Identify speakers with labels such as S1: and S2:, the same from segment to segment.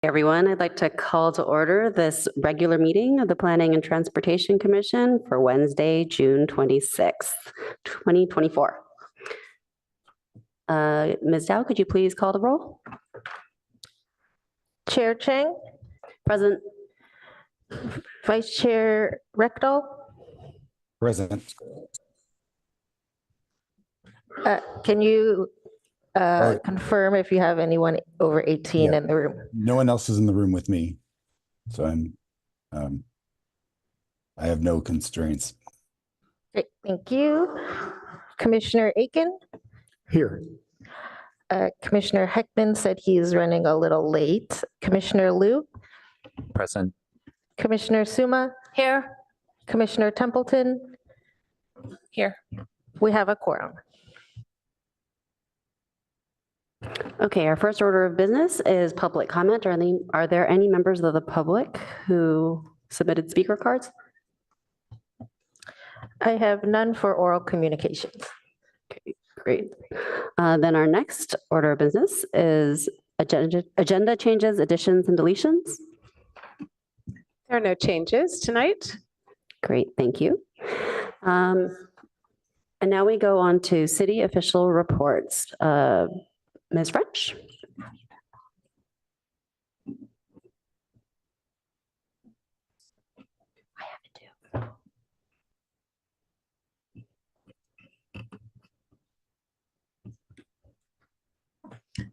S1: Everyone, I'd like to call to order this regular meeting of the Planning and Transportation Commission for Wednesday, June 26th, 2024. Ms. Dow, could you please call the roll?
S2: Chair Chang,
S1: Present.
S2: Vice Chair Rectal.
S3: Present.
S2: Can you confirm if you have anyone over 18 in the room?
S3: No one else is in the room with me, so I have no constraints.
S2: Great, thank you. Commissioner Aiken.
S3: Here.
S2: Commissioner Heckman said he is running a little late. Commissioner Liu.
S4: Present.
S2: Commissioner Suma.
S5: Here.
S2: Commissioner Templeton.
S5: Here.
S2: We have a quorum.
S1: Okay, our first order of business is public comment. Are there any members of the public who submitted speaker cards?
S2: I have none for oral communications.
S1: Okay, great. Then our next order of business is agenda changes, additions, and deletions.
S5: There are no changes tonight.
S1: Great, thank you. And now we go on to city official reports. Ms. French.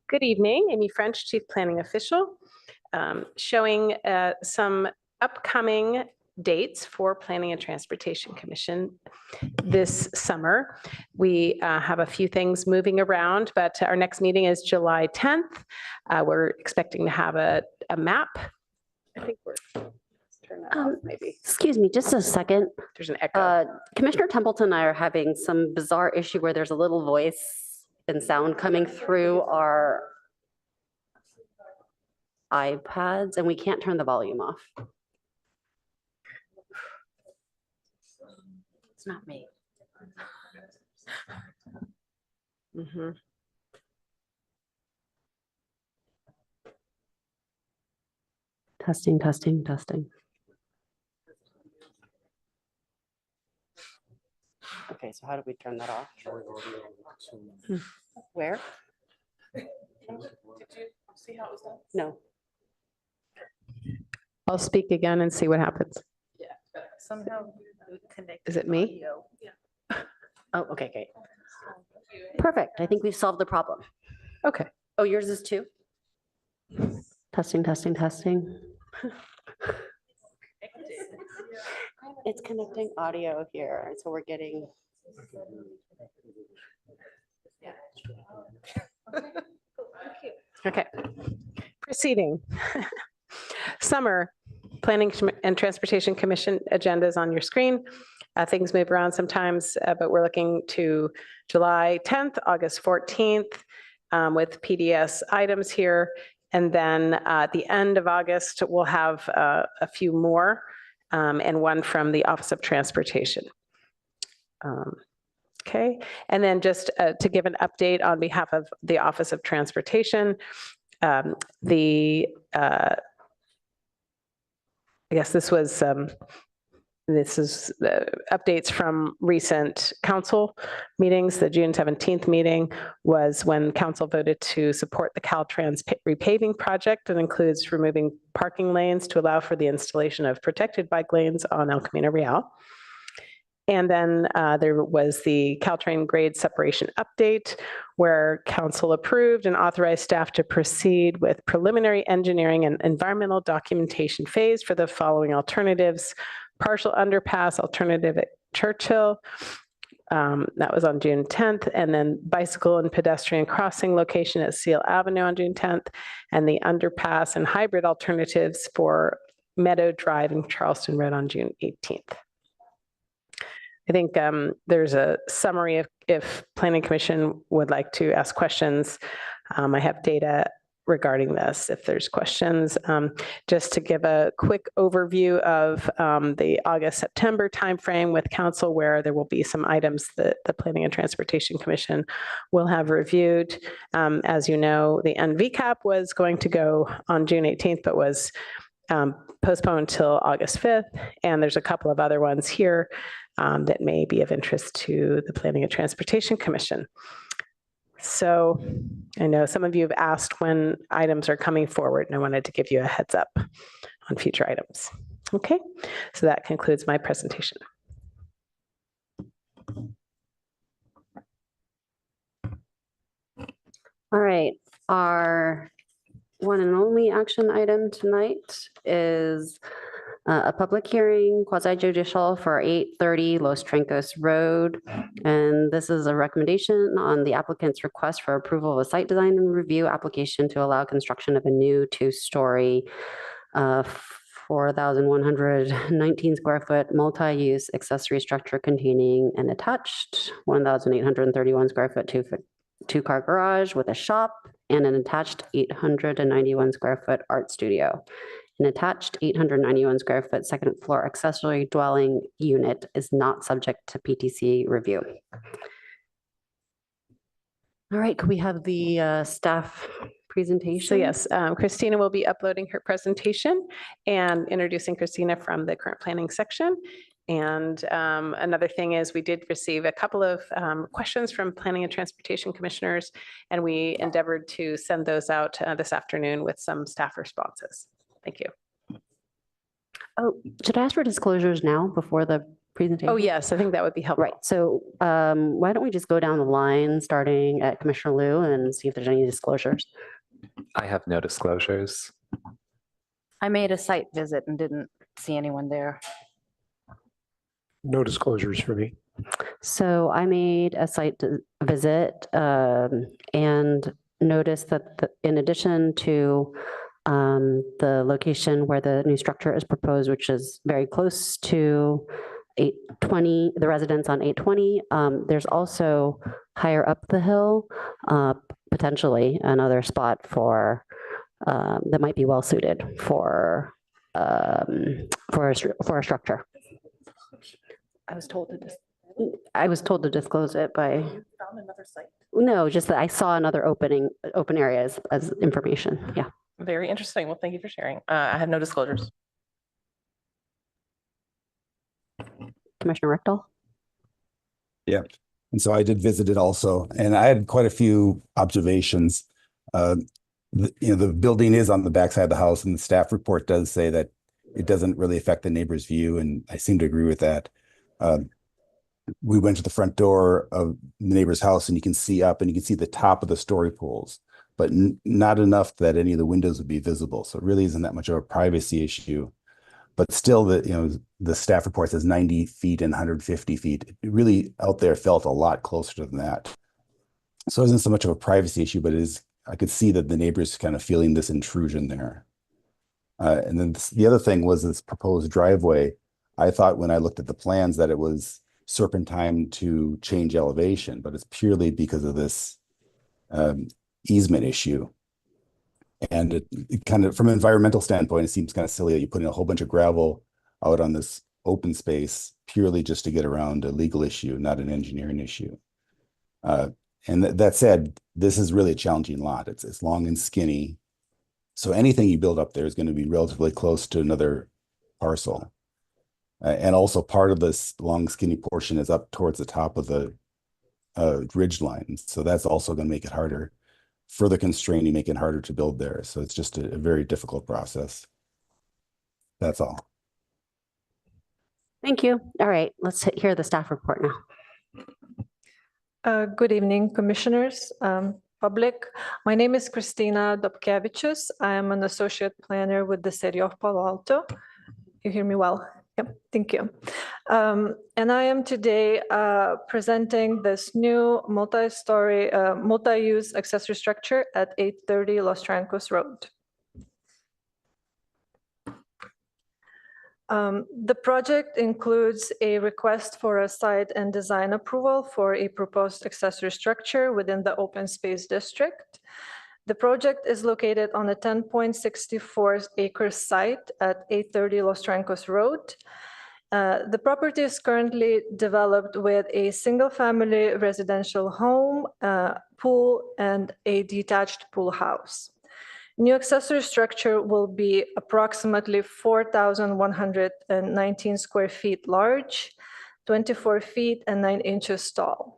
S5: Good evening, Amy French, Chief Planning Official, showing some upcoming dates for Planning and Transportation Commission this summer. We have a few things moving around, but our next meeting is July 10th. We're expecting to have a map. I think we're turn that off, maybe.
S1: Excuse me, just a second.
S5: There's an echo.
S1: Commissioner Templeton and I are having some bizarre issue where there's a little voice and sound coming through our iPads and we can't turn the volume off. It's not me.
S5: Mm-hmm.
S1: Testing, testing, testing. Okay, so how do we turn that off? Where?
S5: Did you see how it was done?
S1: No.
S5: I'll speak again and see what happens.
S2: Yeah, somehow connect.
S5: Is it me?
S1: Oh, okay, okay. Perfect. I think we've solved the problem.
S5: Okay.
S1: Oh, yours is too? Testing, testing, testing. It's connecting audio here, so we're getting.
S5: Okay. Proceeding. Summer Planning and Transportation Commission agendas on your screen. Things move around sometimes, but we're looking to July 10th, August 14th with PDS items here. And then at the end of August, we'll have a few more and one from the Office of Transportation. Okay, and then just to give an update on behalf of the Office of Transportation, I guess this is updates from recent council meetings. The June 17th meeting was when council voted to support the Caltrans repaving project that includes removing parking lanes to allow for the installation of protected bike lanes on El Camino Real. And then there was the Caltrain grade separation update where council approved and authorized staff to proceed with preliminary engineering and environmental documentation phase for the following alternatives: partial underpass alternative at Churchill. That was on June 10th, and then bicycle and pedestrian crossing location at Seal Avenue on June 10th, and the underpass and hybrid alternatives for Meadow Drive and Charleston Road on June 18th. I think there's a summary if Planning Commission would like to ask questions. I have data regarding this, if there's questions. Just to give a quick overview of the August-September timeframe with council, where there will be some items that the Planning and Transportation Commission will have reviewed. As you know, the NVCAP was going to go on June 18th, but was postponed until August 5th. And there's a couple of other ones here that may be of interest to the Planning and Transportation Commission. So I know some of you have asked when items are coming forward, and I wanted to give you a heads up on future items. Okay, so that concludes my presentation.
S1: All right, our one and only action item tonight is a public hearing, quasi judicial for 830 Los Trancos Road. And this is a recommendation on the applicant's request for approval of a site design and review application to allow construction of a new 2-story 4,119 square foot multi-use accessory structure containing an attached 1,831 square foot two-car garage with a shop and an attached 891 square foot art studio. An attached 891 square foot second floor accessory dwelling unit is not subject to PTC review. All right, could we have the staff presentation?
S5: So yes, Christina will be uploading her presentation and introducing Christina from the current planning section. And another thing is we did receive a couple of questions from Planning and Transportation Commissioners, and we endeavored to send those out this afternoon with some staff responses. Thank you.
S1: Oh, should I ask for disclosures now before the presentation?
S5: Oh, yes, I think that would be helpful.
S1: Right. So why don't we just go down the line, starting at Commissioner Liu, and see if there's any disclosures?
S4: I have no disclosures.
S2: I made a site visit and didn't see anyone there.
S6: No disclosures for me.
S1: So I made a site visit and noticed that in addition to the location where the new structure is proposed, which is very close to 820, the residence on 820, there's also higher up the hill, potentially another spot for that might be well suited for a structure. I was told to disclose it by.
S7: Found another site.
S1: No, just that I saw another open area as information. Yeah.
S7: Very interesting. Well, thank you for sharing. I have no disclosures.
S1: Commissioner Richtel?
S3: Yeah. And so I did visit it also, and I had quite a few observations. The building is on the backside of the house, and the staff report does say that it doesn't really affect the neighbor's view, and I seem to agree with that. We went to the front door of the neighbor's house, and you can see up, and you can see the top of the story poles, but not enough that any of the windows would be visible. So it really isn't that much of a privacy issue. But still, the staff report says 90 feet and 150 feet. It really out there felt a lot closer than that. So it isn't so much of a privacy issue, but I could see that the neighbors kind of feeling this intrusion there. And then the other thing was this proposed driveway. I thought when I looked at the plans that it was serpentine to change elevation, but it's purely because of this easement issue. And it kind of, from an environmental standpoint, it seems kind of silly that you put in a whole bunch of gravel out on this open space purely just to get around a legal issue, not an engineering issue. And that said, this is really a challenging lot. It's long and skinny. So anything you build up there is going to be relatively close to another parcel. And also part of this long skinny portion is up towards the top of the ridge line. So that's also going to make it harder. Further constraining, make it harder to build there. So it's just a very difficult process. That's all.
S1: Thank you. All right, let's hear the staff report now.
S8: Good evening, commissioners, public. My name is Christina Dobkevichus. I am an associate planner with the city of Palo Alto. You hear me well? Yep, thank you. And I am today presenting this new multi-story, multi-use accessory structure at 830 Los Trancos Road. The project includes a request for a site and design approval for a proposed accessory structure within the open space district. The project is located on a 10.64 acre site at 830 Los Trancos Road. The property is currently developed with a single-family residential home, pool, and a detached pool house. New accessory structure will be approximately 4,119 square feet large, 24 feet and 9 inches tall.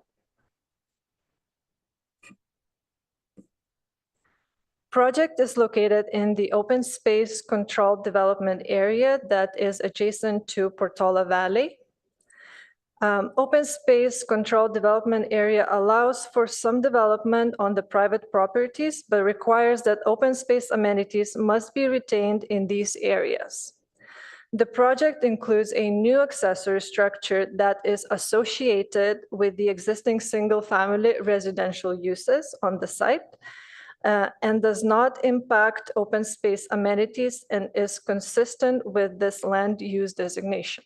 S8: Project is located in the open space controlled development area that is adjacent to Portola Valley. Open space controlled development area allows for some development on the private properties, but requires that open space amenities must be retained in these areas. The project includes a new accessory structure that is associated with the existing single-family residential uses on the site, and does not impact open space amenities and is consistent with this land use designation.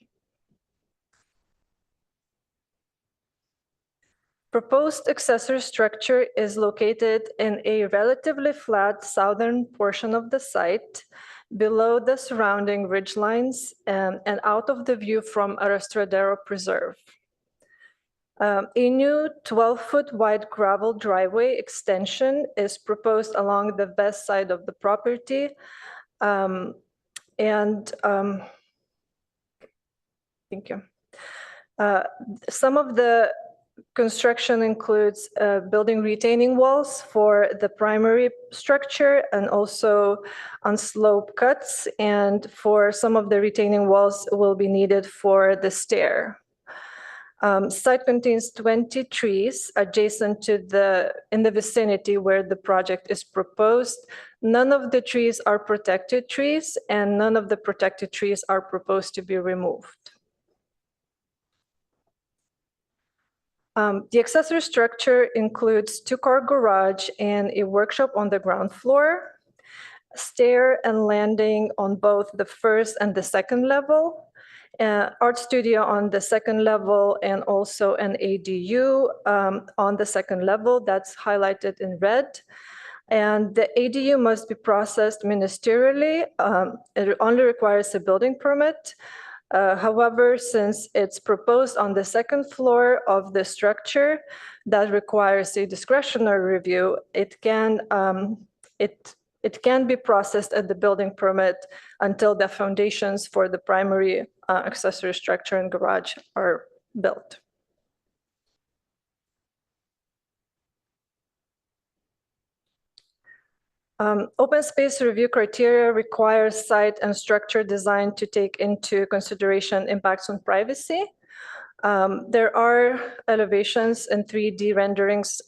S8: Proposed accessory structure is located in a relatively flat southern portion of the site, below the surrounding ridgelines and out of the view from Arrastradero Preserve. A new 12-foot wide gravel driveway extension is proposed along the west side of the property. Thank you. Some of the construction includes building retaining walls for the primary structure and also on slope cuts. And for some of the retaining walls will be needed for the stair. Site contains 20 trees adjacent to in the vicinity where the project is proposed. None of the trees are protected trees, and none of the protected trees are proposed to be removed. The accessory structure includes two-car garage and a workshop on the ground floor, stair and landing on both the first and the second level, art studio on the second level, and also an ADU on the second level that's highlighted in red. And the ADU must be processed ministerially. It only requires a building permit. However, since it's proposed on the second floor of the structure that requires a discretionary review, it can be processed at the building permit until the foundations for the primary accessory structure and garage are built. Open space review criteria requires site and structure design to take into consideration impacts on privacy. There are elevations and 3D renderings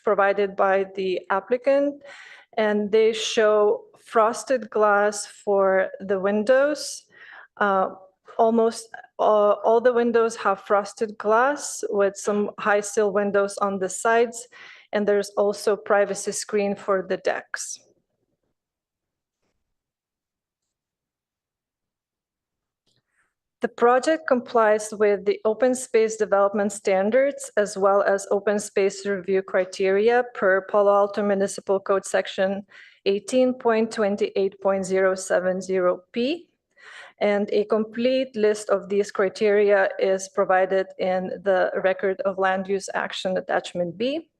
S8: provided by the applicant, and they show frosted glass for the windows. Almost all the windows have frosted glass with some high sill windows on the sides, and there's also privacy screen for the decks. The project complies with the open space development standards as well as open space review criteria per Palo Alto Municipal Code Section 18.28.070P. And a complete list of these criteria is provided in the Record of Land Use Action Attachment B.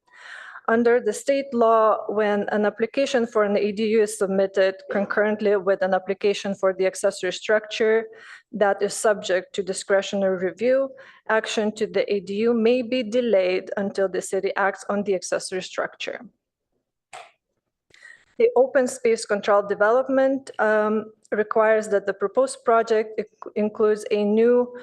S8: Under the state law, when an application for an ADU is submitted concurrently with an application for the accessory structure that is subject to discretionary review, action to the ADU may be delayed until the city acts on the accessory structure. The open space controlled development requires that the proposed project includes a new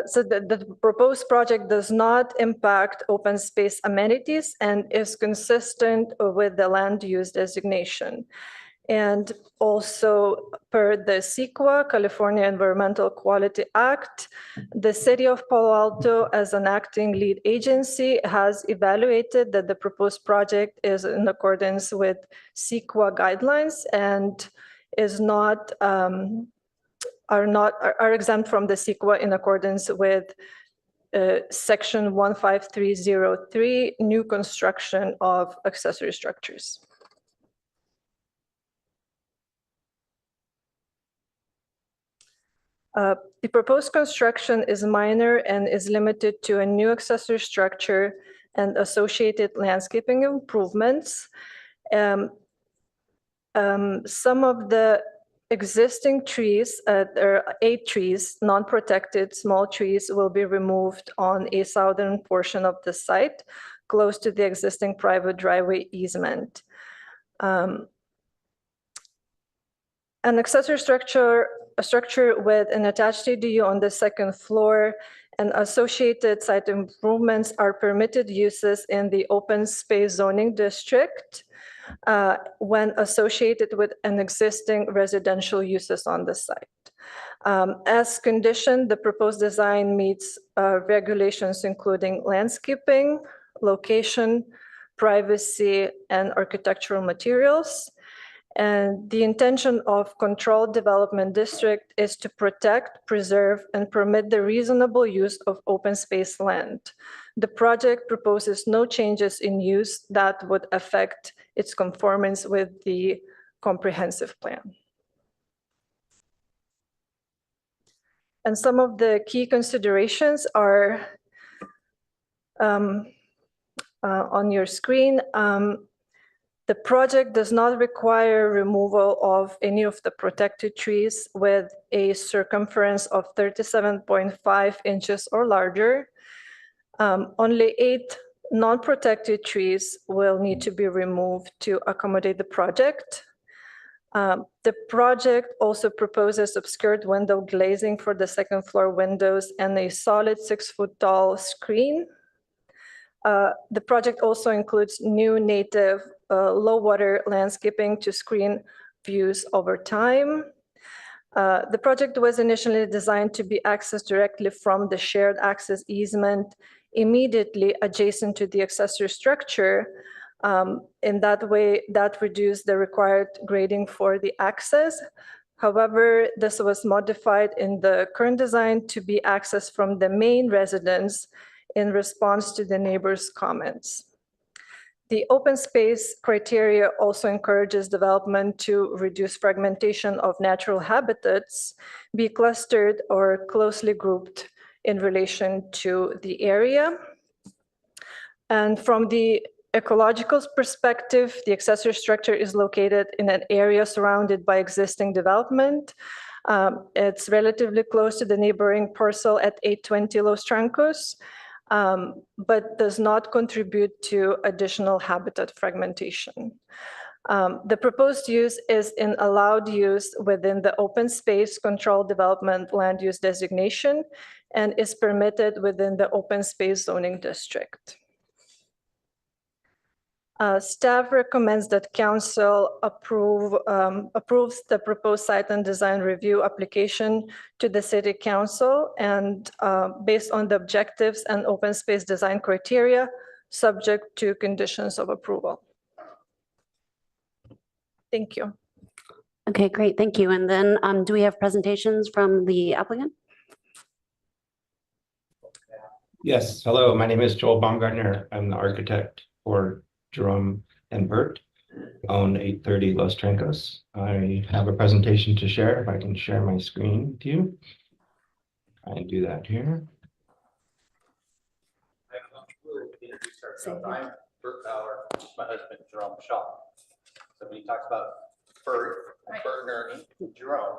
S8: so the proposed project does not impact open space amenities and is consistent with the land use designation. And also per the CEQA, California Environmental Quality Act, the City of Palo Alto as an acting lead agency has evaluated that the proposed project is in accordance with CEQA guidelines and is not are exempt from the CEQA in accordance with section 15303, new construction of accessory structures. The proposed construction is minor and is limited to a new accessory structure and associated landscaping improvements. Some of the existing trees, there are 8 trees, non-protected small trees, will be removed on a southern portion of the site, close to the existing private driveway easement. An accessory structure, a structure with an attached ADU on the 2nd floor and associated site improvements are permitted uses in the open space zoning district when associated with an existing residential uses on the site. As conditioned, the proposed design meets regulations including landscaping, location, privacy, and architectural materials. And the intention of controlled development district is to protect, preserve, and permit the reasonable use of open space land. The project proposes no changes in use that would affect its conformance with the comprehensive plan. And some of the key considerations are on your screen. The project does not require removal of any of the protected trees with a circumference of 37.5 inches or larger. Only 8 non-protected trees will need to be removed to accommodate the project. The project also proposes obscured window glazing for the 2nd floor windows and a solid 6-foot tall screen. The project also includes new native low water landscaping to screen views over time. The project was initially designed to be accessed directly from the shared access easement immediately adjacent to the accessory structure. In that way, that reduced the required grading for the access. However, this was modified in the current design to be accessed from the main residence in response to the neighbors' comments. The open space criteria also encourages development to reduce fragmentation of natural habitats, be clustered or closely grouped in relation to the area. And from the ecological perspective, the accessory structure is located in an area surrounded by existing development. It's relatively close to the neighboring parcel at 820 Los Trancos, but does not contribute to additional habitat fragmentation. The proposed use is in allowed use within the open space controlled development land use designation and is permitted within the open space zoning district. Staff recommends that council approves the proposed site and design review application to the city council and based on the objectives and open space design criteria, subject to conditions of approval. Thank you.
S1: Okay, great, thank you. And then do we have presentations from the applicant?
S9: Yes, hello, my name is Joel Baumgartner. I'm the architect for Jerome and Bert on 830 Los Trancos. I have a presentation to share. If I can share my screen with you. I can do that here.
S10: I'm Bert Bauer, my husband Jerome Shaw. So when he talks about Bert, Bertner, Jerome,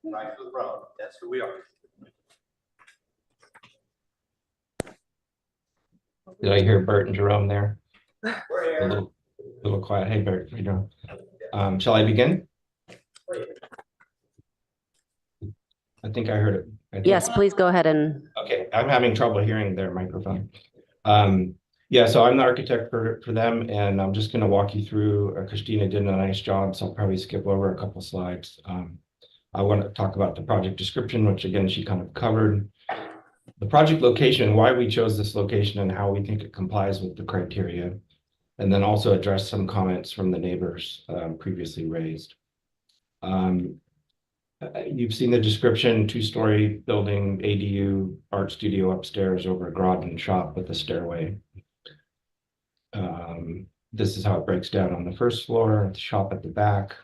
S10: right with Rome, that's who we are.
S9: Did I hear Bert and Jerome there?
S10: We're here.
S9: A little quiet. Hey, Bert, how you doing? Shall I begin? I think I heard it.
S1: Yes, please go ahead and.
S9: Okay, I'm having trouble hearing their microphone. Yeah, so I'm the architect for them, and I'm just going to walk you through. Christina did a nice job, so I'll probably skip over a couple slides. I want to talk about the project description, which again, she kind of covered. The project location, why we chose this location and how we think it complies with the criteria, and then also address some comments from the neighbors previously raised. You've seen the description, two-story building, ADU, art studio upstairs over a garage and shop with a stairway. This is how it breaks down on the first floor, the shop at the back.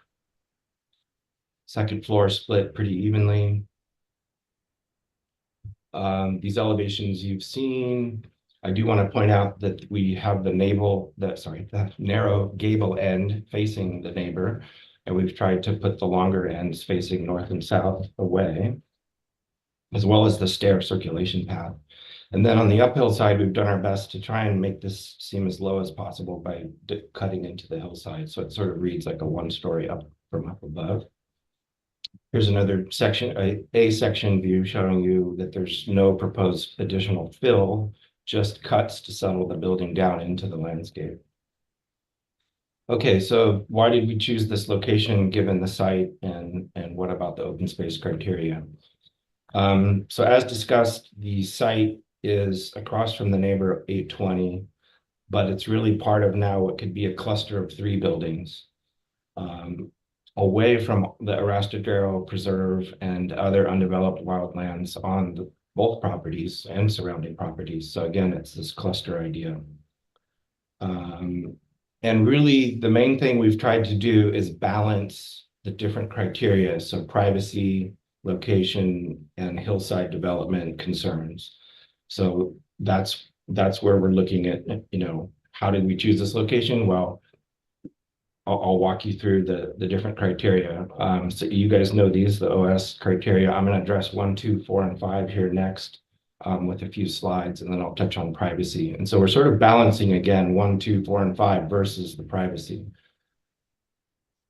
S9: Second floor split pretty evenly. These elevations you've seen. I do want to point out that we have the the narrow gable end facing the neighbor, and we've tried to put the longer ends facing north and south away, as well as the stair circulation path. And then on the uphill side, we've done our best to try and make this seem as low as possible by cutting into the hillside. So it sort of reads like a one-story up from up above. Here's another section, a section view showing you that there's no proposed additional fill, just cuts to settle the building down into the landscape. Okay, so why did we choose this location given the site, and what about the open space criteria? So as discussed, the site is across from the neighbor 820, but it's really part of now what could be a cluster of 3 buildings. Away from the Arastradero Preserve and other undeveloped wildlands on both properties and surrounding properties. So again, it's this cluster idea. And really the main thing we've tried to do is balance the different criteria. So privacy, location, and hillside development concerns. So that's where we're looking at, how did we choose this location? Well, I'll walk you through the different criteria. So you guys know these, the OS criteria. I'm going to address 1, 2, 4, and 5 here next with a few slides, and then I'll touch on privacy. And so we're sort of balancing again 1, 2, 4, and 5 versus the privacy.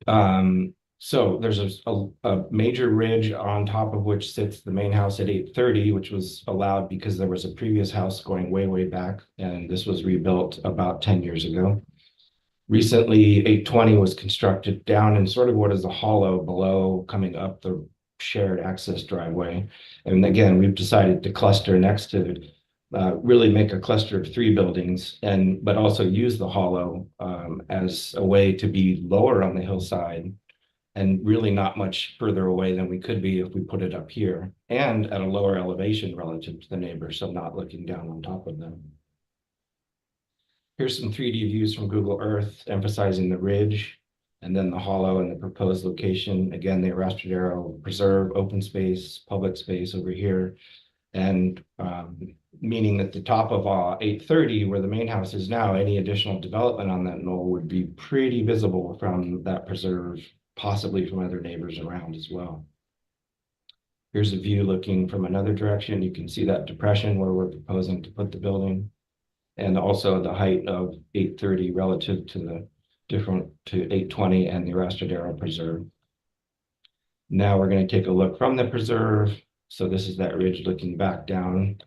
S9: So there's a major ridge on top of which sits the main house at 830, which was allowed because there was a previous house going way, way back, and this was rebuilt about 10 years ago. Recently, 820 was constructed down in sort of what is a hollow below, coming up the shared access driveway. And again, we've decided to cluster next to it, really make a cluster of 3 buildings, but also use the hollow as a way to be lower on the hillside and really not much further away than we could be if we put it up here, and at a lower elevation relative to the neighbor, so not looking down on top of them. Here's some 3D views from Google Earth emphasizing the ridge and then the hollow and the proposed location. Again, the Arastradero Preserve, open space, public space over here. And meaning that the top of 830, where the main house is now, any additional development on that knoll would be pretty visible from that preserve, possibly from other neighbors around as well. Here's a view looking from another direction. You can see that depression where we're proposing to put the building, and also the height of 830 relative to to 820 and the Arastradero Preserve. Now we're going to take a look from the preserve. So this is that ridge looking back down.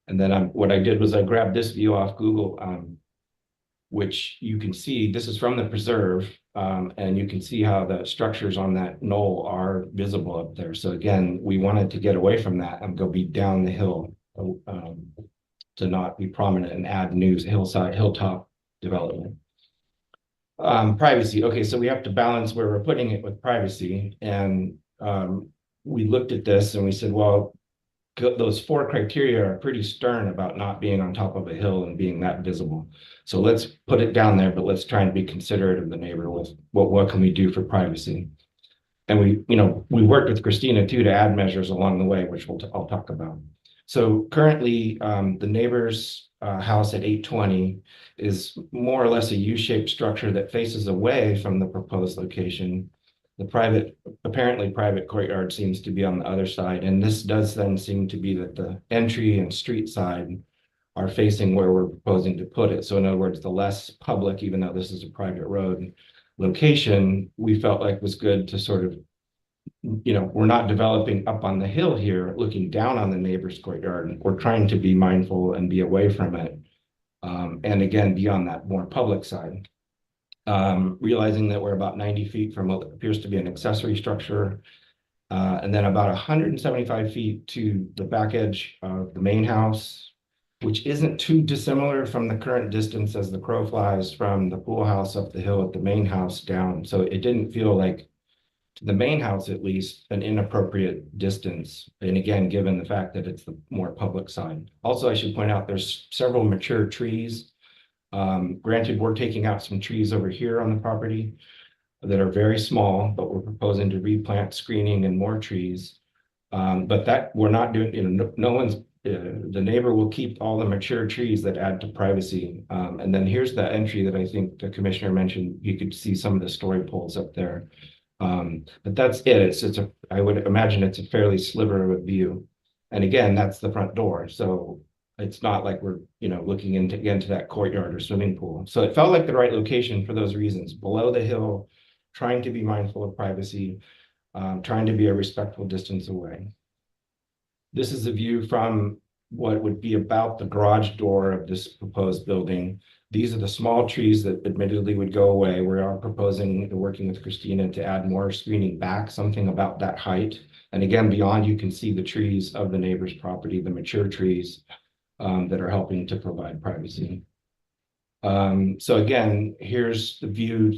S9: And then what I did was I grabbed this view off Google, which you can see, this is from the preserve, and you can see how the structures on that knoll are visible up there. So again, we wanted to get away from that and go be down the hill to not be prominent and add new hilltop development. Privacy. Okay, so we have to balance where we're putting it with privacy. And we looked at this and we said, well, those 4 criteria are pretty stern about not being on top of a hill and being that visible. So let's put it down there, but let's try and be considerate of the neighbor with what can we do for privacy. And we worked with Christina too to add measures along the way, which I'll talk about. So currently, the neighbor's house at 820 is more or less a U-shaped structure that faces away from the proposed location. The apparently private courtyard seems to be on the other side, and this does then seem to be that the entry and street side are facing where we're proposing to put it. So in other words, the less public, even though this is a private road location, we felt like was good to sort of, we're not developing up on the hill here, looking down on the neighbor's courtyard. We're trying to be mindful and be away from it. And again, be on that more public side. Realizing that we're about 90 feet from what appears to be an accessory structure, and then about 175 feet to the back edge of the main house, which isn't too dissimilar from the current distance as the crow flies from the pool house up the hill at the main house down. So it didn't feel like the main house at least, an inappropriate distance. And again, given the fact that it's the more public side. Also, I should point out there's several mature trees. Granted, we're taking out some trees over here on the property that are very small, but we're proposing to replant screening and more trees. But that we're not doing, no one's, the neighbor will keep all the mature trees that add to privacy. And then here's the entry that I think the commissioner mentioned. You could see some of the story poles up there. But that's it. I would imagine it's a fairly sliver of a view. And again, that's the front door. So it's not like we're, looking into that courtyard or swimming pool. So it felt like the right location for those reasons. Below the hill, trying to be mindful of privacy, trying to be a respectful distance away. This is a view from what would be about the garage door of this proposed building. These are the small trees that admittedly would go away. We are proposing, working with Christina, to add more screening back, something about that height. And again, beyond, you can see the trees of the neighbor's property, the mature trees that are helping to provide privacy. So again, here's the view,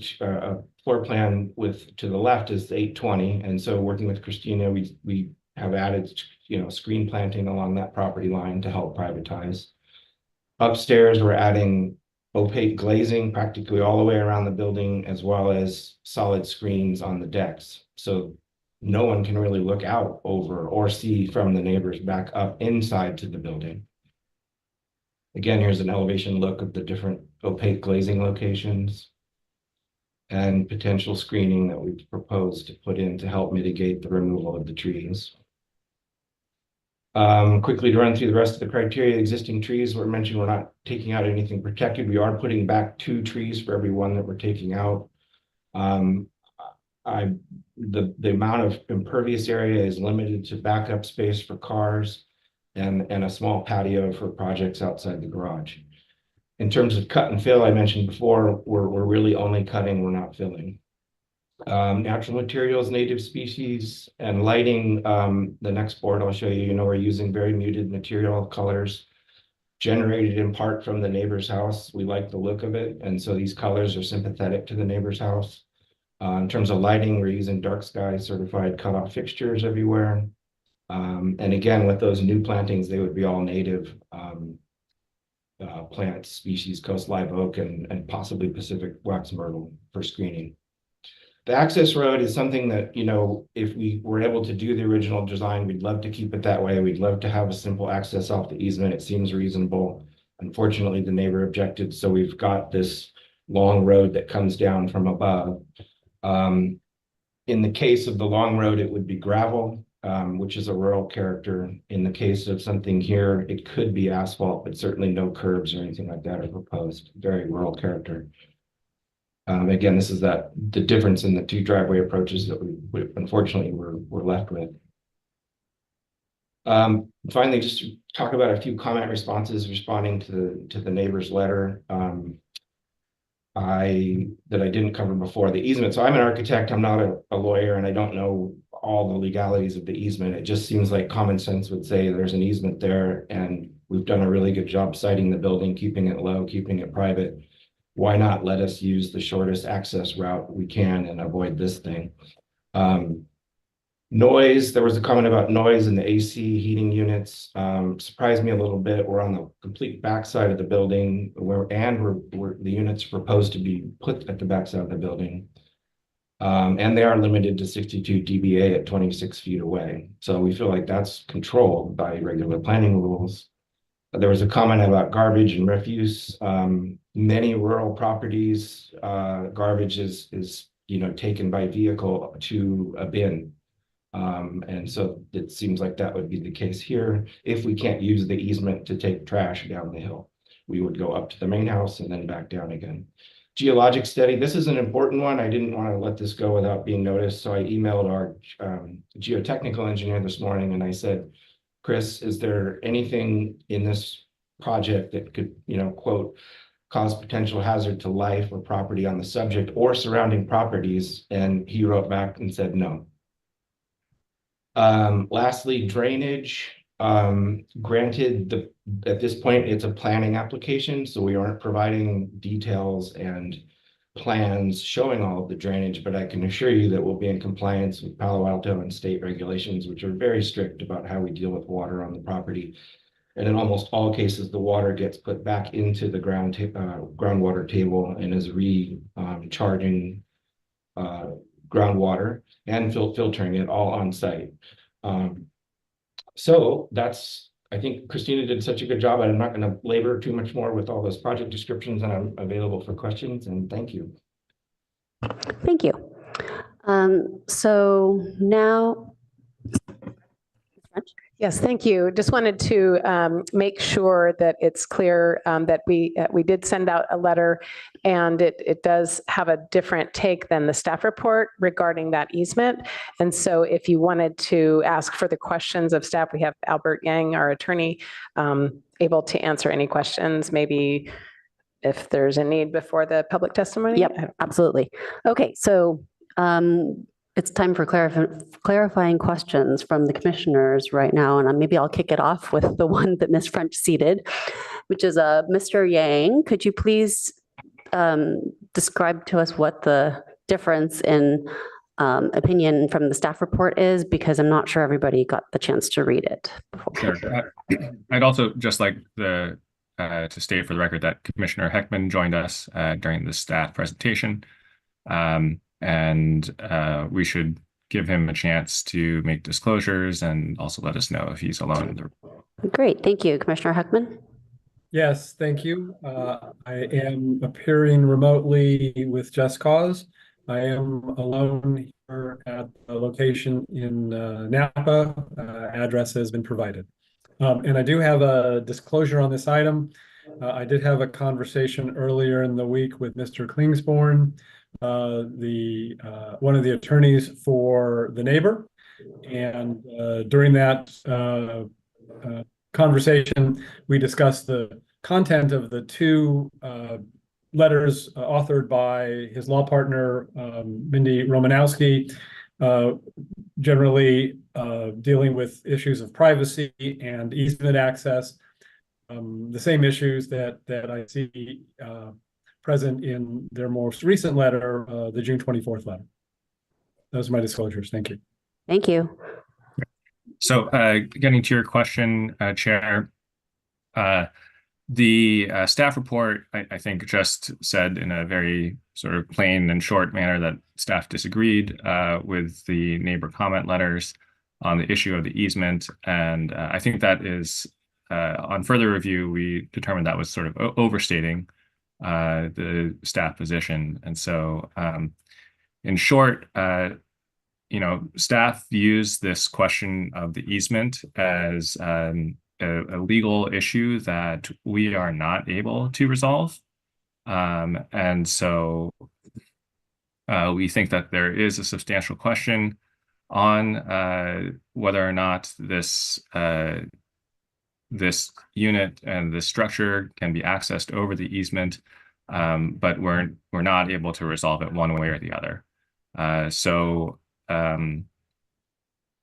S9: floor plan to the left is the 820. And so working with Christina, we have added, screen planting along that property line to help privatize. Upstairs, we're adding opaque glazing practically all the way around the building, as well as solid screens on the decks. So no one can really look out over or see from the neighbors back up inside to the building. Again, here's an elevation look of the different opaque glazing locations and potential screening that we've proposed to put in to help mitigate the removal of the trees. Quickly to run through the rest of the criteria, existing trees were mentioned. We're not taking out anything protected. We are putting back 2 trees for every one that we're taking out. The amount of impervious area is limited to backup space for cars and a small patio for projects outside the garage. In terms of cut and fill, I mentioned before, we're really only cutting, we're not filling. Natural materials, native species, and lighting. The next board I'll show you, we're using very muted material colors generated in part from the neighbor's house. We like the look of it, and so these colors are sympathetic to the neighbor's house. In terms of lighting, we're using dark sky certified cutoff fixtures everywhere. And again, with those new plantings, they would be all native plant species, coast live oak and possibly Pacific wax myrtle for screening. The access road is something that, if we were able to do the original design, we'd love to keep it that way. We'd love to have a simple access off the easement. It seems reasonable. Unfortunately, the neighbor objected, so we've got this long road that comes down from above. In the case of the long road, it would be gravel, which is a rural character. In the case of something here, it could be asphalt, but certainly no curbs or anything like that are proposed. Very rural character. Again, this is the difference in the 2 driveway approaches that we unfortunately we're left with. Finally, just to talk about a few comment responses responding to the neighbor's letter. I didn't cover before, the easement. So I'm an architect, I'm not a lawyer, and I don't know all the legalities of the easement. It just seems like common sense would say there's an easement there, and we've done a really good job siting the building, keeping it low, keeping it private. Why not let us use the shortest access route we can and avoid this thing? Noise, there was a comment about noise in the AC heating units. Surprised me a little bit. We're on the complete backside of the building the units are proposed to be put at the backside of the building. And they are limited to 62 dBA at 26 feet away. So we feel like that's controlled by regular planning rules. There was a comment about garbage and refuse. Many rural properties, garbage is taken by vehicle to a bin. And so it seems like that would be the case here. If we can't use the easement to take trash down the hill, we would go up to the main house and then back down again. Geologic study, this is an important one. I didn't want to let this go without being noticed. So I emailed our geotechnical engineer this morning and I said, Chris, is there anything in this project that could, quote, cause potential hazard to life or property on the subject or surrounding properties? And he wrote back and said no. Lastly, drainage. Granted, at this point, it's a planning application, so we aren't providing details and plans showing all of the drainage, but I can assure you that we'll be in compliance with Palo Alto and state regulations, which are very strict about how we deal with water on the property. And in almost all cases, the water gets put back into the groundwater table and is recharging groundwater and filtering it all on site. So that's, I think Christina did such a good job. I'm not going to labor too much more with all those project descriptions, and I'm available for questions, and thank you.
S1: Thank you. So now,
S5: Yes, thank you. Just wanted to make sure that it's clear that we did send out a letter, and it does have a different take than the staff report regarding that easement. And so if you wanted to ask further questions of staff, we have Albert Yang, our attorney, able to answer any questions, maybe if there's a need before the public testimony.
S1: yep, absolutely. Okay, so it's time for clarifying questions from the commissioners right now, and maybe I'll kick it off with the one that Ms. French seated, which is Mr. Yang. Could you please describe to us what the difference in opinion from the staff report is, because I'm not sure everybody got the chance to read it before.
S11: Sure. I'd also just like to state for the record that Commissioner Heckman joined us during the staff presentation. And we should give him a chance to make disclosures and also let us know if he's alone in the room.
S1: Great, thank you. Commissioner Heckman?
S12: Yes, thank you. I am appearing remotely with Just Cause. I am alone here at the location in Napa. Address has been provided. And I do have a disclosure on this item. I did have a conversation earlier in the week with Mr. Klingsborn, one of the attorneys for the neighbor. And during that conversation, we discussed the content of the two letters authored by his law partner, Mindy Romanowski, generally dealing with issues of privacy and easement access, the same issues that I see present in their most recent letter, the June 24th letter. Those are my disclosures. Thank you.
S1: Thank you.
S11: So getting to your question, Chair, the staff report, I think, just said in a very sort of plain and short manner that staff disagreed with the neighbor comment letters on the issue of the easement. And I think that is, on further review, we determined that was sort of overstating the staff position. And so in short, staff views this question of the easement as a legal issue that we are not able to resolve. And so we think that there is a substantial question on whether or not this unit and this structure can be accessed over the easement, but we're not able to resolve it one way or the other. So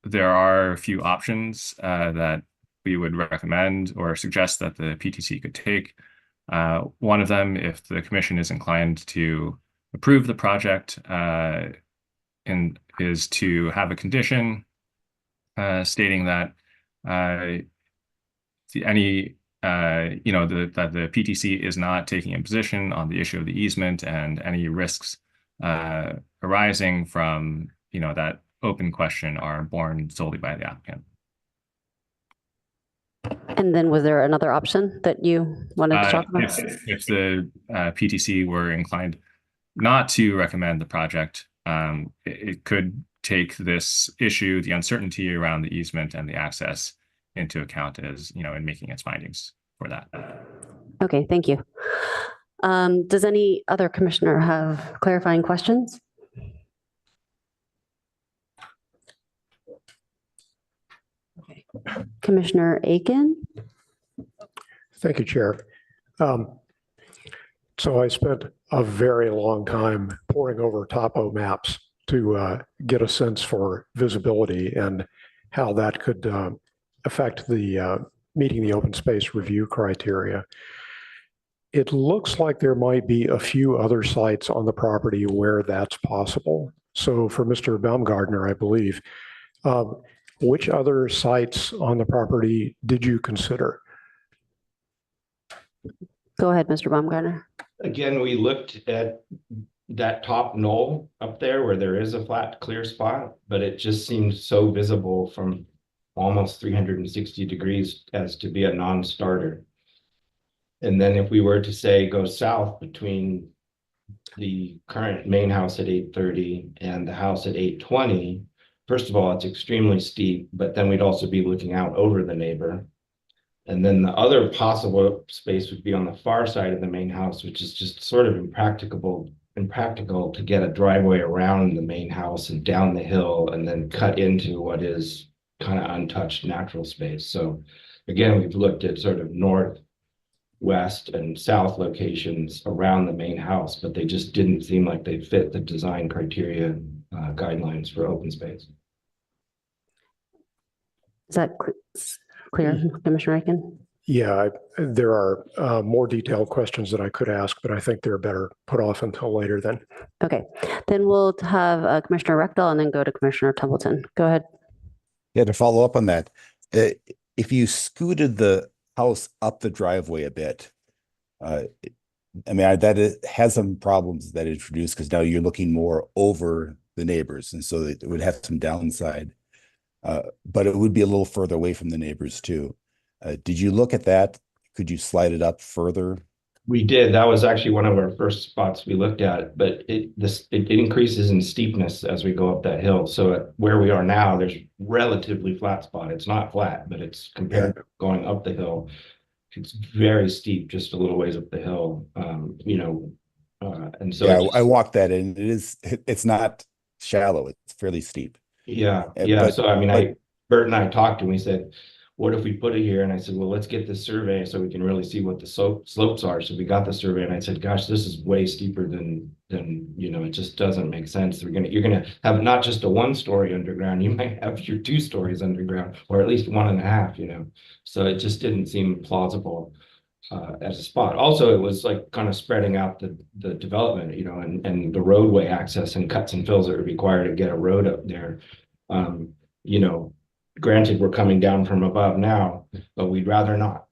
S11: there are a few options that we would recommend or suggest that the PTC could take. One of them, if the commission is inclined to approve the project, is to have a condition stating that that the PTC is not taking a position on the issue of the easement, and any risks arising from that open question are borne solely by the applicant.
S1: And then was there another option that you wanted to talk about?
S11: If the PTC were inclined not to recommend the project, it could take this issue, the uncertainty around the easement and the access, into account as, in making its findings for that.
S1: Okay, thank you. Does any other commissioner have clarifying questions? Okay. Commissioner Aiken?
S6: Thank you, Chair. So I spent a very long time poring over topo maps to get a sense for visibility and how that could affect the meeting the open space review criteria. It looks like there might be a few other sites on the property where that's possible. So for Mr. Baumgartner, I believe, which other sites on the property did you consider?
S1: Go ahead, Mr. Baumgartner.
S9: Again, we looked at that top knoll up there where there is a flat, clear spot, but it just seemed so visible from almost 360 degrees as to be a non-starter. And then if we were to say go south between the current main house at 830 and the house at 820, first of all, it's extremely steep, but then we'd also be looking out over the neighbor. And then the other possible space would be on the far side of the main house, which is just sort of impractical to get a driveway around the main house and down the hill and then cut into what is kind of untouched natural space. So again, we've looked at sort of north, west, and south locations around the main house, but they just didn't seem like they fit the design criteria guidelines for open space.
S1: Is that clear, Commissioner Aiken?
S6: Yeah, there are more detailed questions that I could ask, but I think they're better put off until later then.
S1: Okay, then we'll have Commissioner Rectal and then go to Commissioner Templeton. Go ahead.
S3: Yeah, to follow up on that, if you scooted the house up the driveway a bit, I mean, that has some problems that introduced because now you're looking more over the neighbors, and so it would have some downside. But it would be a little further away from the neighbors too. Did you look at that? Could you slide it up further?
S9: We did. That was actually one of our first spots we looked at, but it increases in steepness as we go up that hill. So at where we are now, there's relatively flat spot. It's not flat, but it's compared to going up the hill. It's very steep, just a little ways up the hill. And so
S3: yeah, I walked that and it's not shallow. It's fairly steep.
S9: Yeah.
S3: But,
S9: so I mean, Bert and I talked and we said, what if we put it here? And I said, well, let's get this survey so we can really see what the slopes are. So we got the survey and I said, gosh, this is way steeper than it just doesn't make sense. You're gonna have not just a 1-story underground, you might have your 2 stories underground, or at least 1.5, So it just didn't seem plausible as a spot. Also, it was like kind of spreading out the development, and the roadway access and cuts and fills that are required to get a road up there. Granted, we're coming down from above now, but we'd rather not.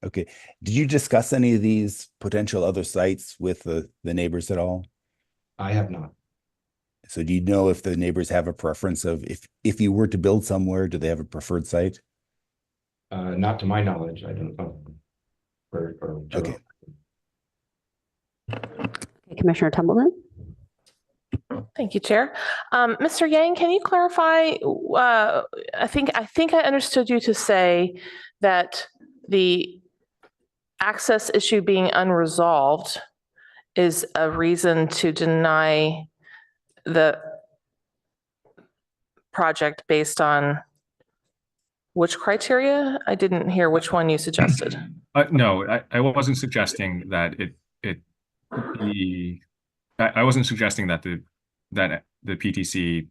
S3: Okay. Did you discuss any of these potential other sites with the neighbors at all?
S9: I have not.
S3: So do you know if the neighbors have a preference of if you were to build somewhere, do they have a preferred site?
S9: Not to my knowledge, I don't know.
S3: Okay.
S1: Commissioner Templeton?
S7: Thank you, Chair. Mr. Yang, can you clarify? I think I understood you to say that the access issue being unresolved is a reason to deny the project based on which criteria? I didn't hear which one you suggested.
S11: No, I wasn't suggesting that I wasn't suggesting that the PTC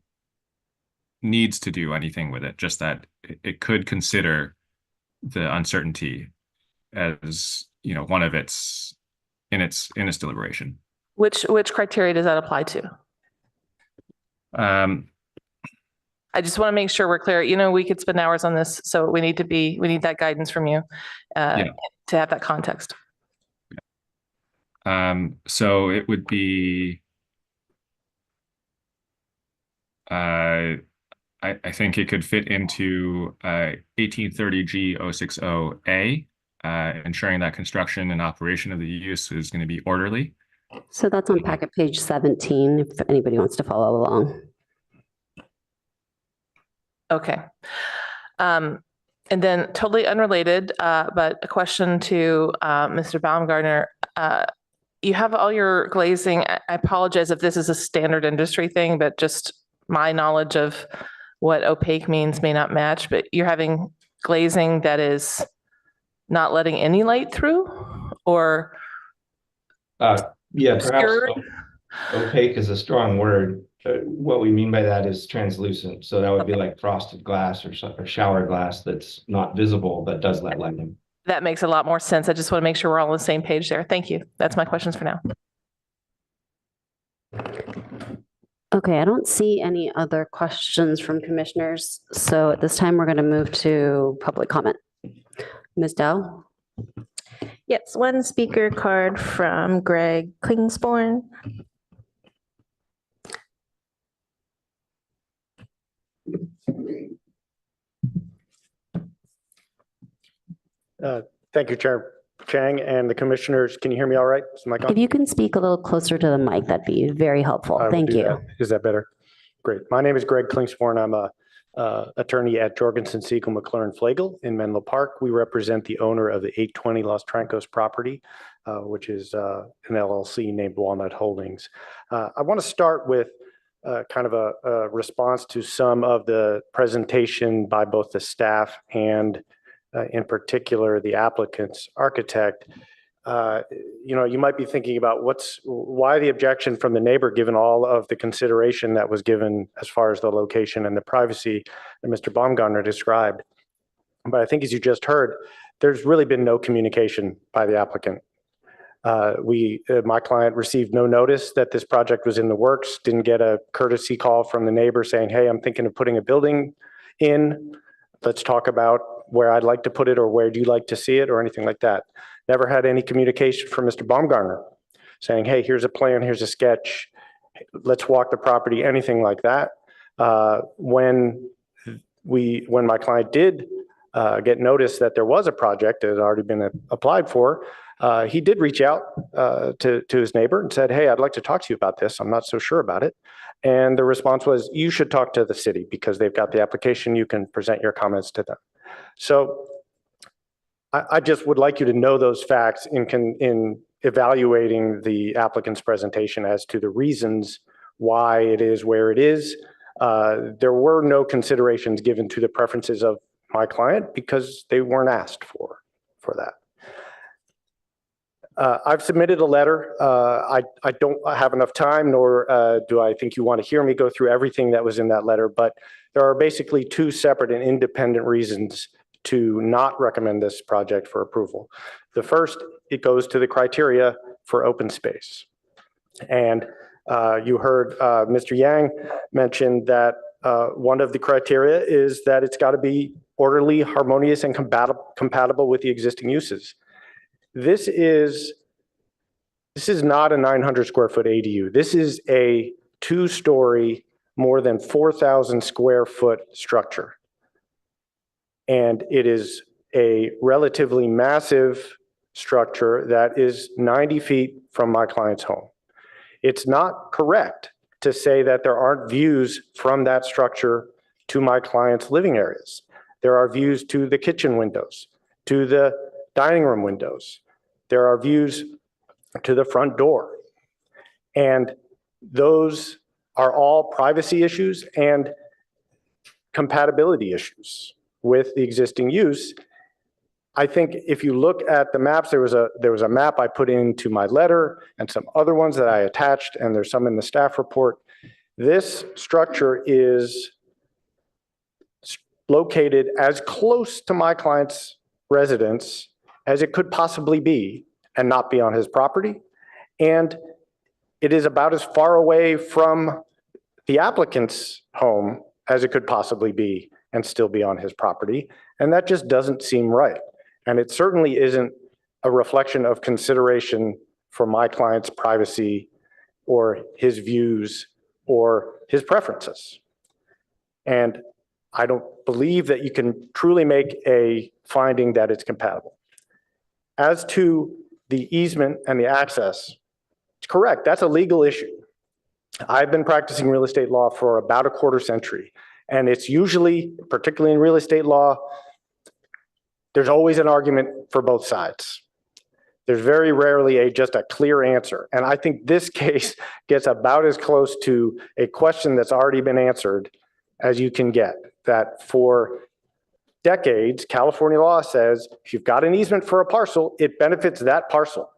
S11: needs to do anything with it, just that it could consider the uncertainty as one of its deliberation.
S7: Which criteria does that apply to? I just want to make sure we're clear. We could spend hours on this, so we need that guidance from you to have that context.
S11: So it would be, I think it could fit into 1830 G060A, ensuring that construction and operation of the use is going to be orderly.
S1: So that's on packet page 17, if anybody wants to follow along.
S7: Okay. And then totally unrelated, but a question to Mr. Baumgartner. You have all your glazing. I apologize if this is a standard industry thing, but just my knowledge of what opaque means may not match, but you're having glazing that is not letting any light through, or?
S9: Yeah, perhaps opaque is a strong word. What we mean by that is translucent. So that would be like frosted glass or shower glass that's not visible but does let light in.
S7: That makes a lot more sense. I just want to make sure we're all on the same page there. Thank you. That's my questions for now.
S1: Okay, I don't see any other questions from commissioners. So at this time, we're going to move to public comment. Ms. Dow?
S2: Yes, one speaker card from Greg Klingsborn.
S13: Thank you, Chair Chang and the commissioners. Can you hear me all right? Is the mic on?
S1: If you can speak a little closer to the mic, that'd be very helpful.
S13: I will
S1: Thank
S13: do
S1: you.
S13: that. Is that better? Great. My name is Greg Klingsborn. I'm a attorney at Jorgensen, Siegel, McLaren, Flagel in Menlo Park. We represent the owner of the 820 Los Trancos property, which is an LLC named Walnut Holdings. I want to start with kind of a response to some of the presentation by both the staff and in particular the applicant's architect. You might be thinking about why the objection from the neighbor, given all of the consideration that was given as far as the location and the privacy that Mr. Baumgartner described. But I think as you just heard, there's really been no communication by the applicant. My client received no notice that this project was in the works, didn't get a courtesy call from the neighbor saying, hey, I'm thinking of putting a building in. Let's talk about where I'd like to put it or where do you like to see it or anything like that. Never had any communication from Mr. Baumgartner saying, hey, here's a plan, here's a sketch, let's walk the property, anything like that. When my client did get notice that there was a project that had already been applied for, he did reach out to his neighbor and said, hey, I'd like to talk to you about this. I'm not so sure about it. And the response was, you should talk to the city because they've got the application. You can present your comments to them. So I just would like you to know those facts in evaluating the applicant's presentation as to the reasons why it is where it is. There were no considerations given to the preferences of my client because they weren't asked for that. I've submitted a letter. I don't have enough time, nor do I think you want to hear me go through everything that was in that letter, but there are basically two separate and independent reasons to not recommend this project for approval. The first, it goes to the criteria for open space. And you heard Mr. Yang mention that one of the criteria is that it's got to be orderly, harmonious, and compatible with the existing uses. This is not a 900 square foot ADU. This is a 2-story, more than 4,000 square foot structure. And it is a relatively massive structure that is 90 feet from my client's home. It's not correct to say that there aren't views from that structure to my client's living areas. There are views to the kitchen windows, to the dining room windows. There are views to the front door. And those are all privacy issues and compatibility issues with the existing use. I think if you look at the maps, there was a map I put into my letter and some other ones that I attached, and there's some in the staff report. This structure is located as close to my client's residence as it could possibly be and not be on his property. And it is about as far away from the applicant's home as it could possibly be and still be on his property. And that just doesn't seem right. And it certainly isn't a reflection of consideration for my client's privacy or his views or his preferences. And I don't believe that you can truly make a finding that it's compatible. As to the easement and the access, it's correct, that's a legal issue. I've been practicing real estate law for about a quarter century, and it's usually, particularly in real estate law, there's always an argument for both sides. There's very rarely just a clear answer. And I think this case gets about as close to a question that's already been answered as you can get. That for decades, California law says if you've got an easement for a parcel, it benefits that parcel.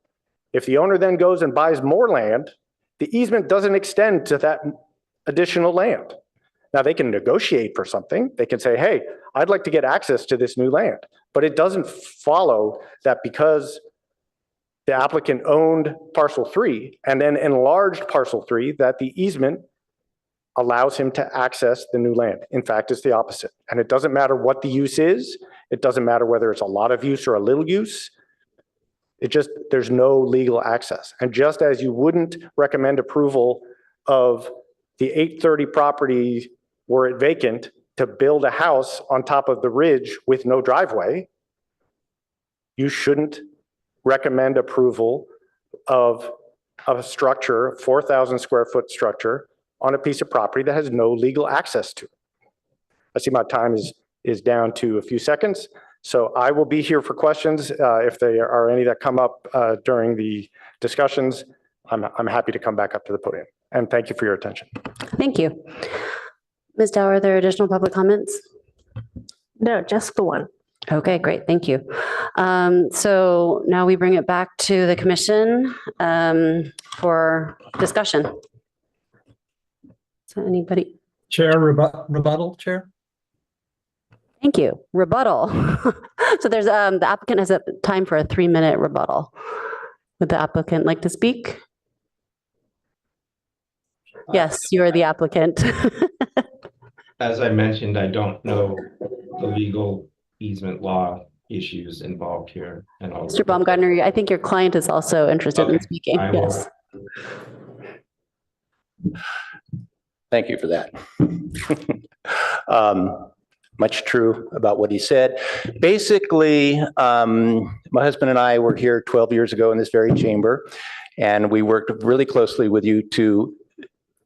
S13: If the owner then goes and buys more land, the easement doesn't extend to that additional land. Now they can negotiate for something. They can say, hey, I'd like to get access to this new land. But it doesn't follow that because the applicant owned parcel 3 and then enlarged parcel 3, that the easement allows him to access the new land. In fact, it's the opposite. And it doesn't matter what the use is. It doesn't matter whether it's a lot of use or a little use. There's no legal access. And just as you wouldn't recommend approval of the 830 property were it vacant to build a house on top of the ridge with no driveway, you shouldn't recommend approval of a structure, 4,000 square foot structure on a piece of property that has no legal access to. I see my time is down to a few seconds. So I will be here for questions. If there are any that come up during the discussions, I'm happy to come back up to the podium. And thank you for your attention.
S1: Thank you. Ms. Dow, are there additional public comments?
S2: No, just the one.
S1: Okay, great. Thank you. So now we bring it back to the commission for discussion. So anybody?
S12: Chair, rebuttal, Chair?
S1: Thank you. Rebuttal. So there's the applicant has a time for a 3-minute rebuttal. Would the applicant like to speak? Yes, you are the applicant.
S9: As I mentioned, I don't know the legal easement law issues involved here. And
S1: Mr. Baumgartner, I think your client is also interested in speaking.
S9: I will.
S1: Yes.
S10: Thank you for that. Much true about what he said. Basically, my husband and I were here 12 years ago in this very chamber, and we worked really closely with you to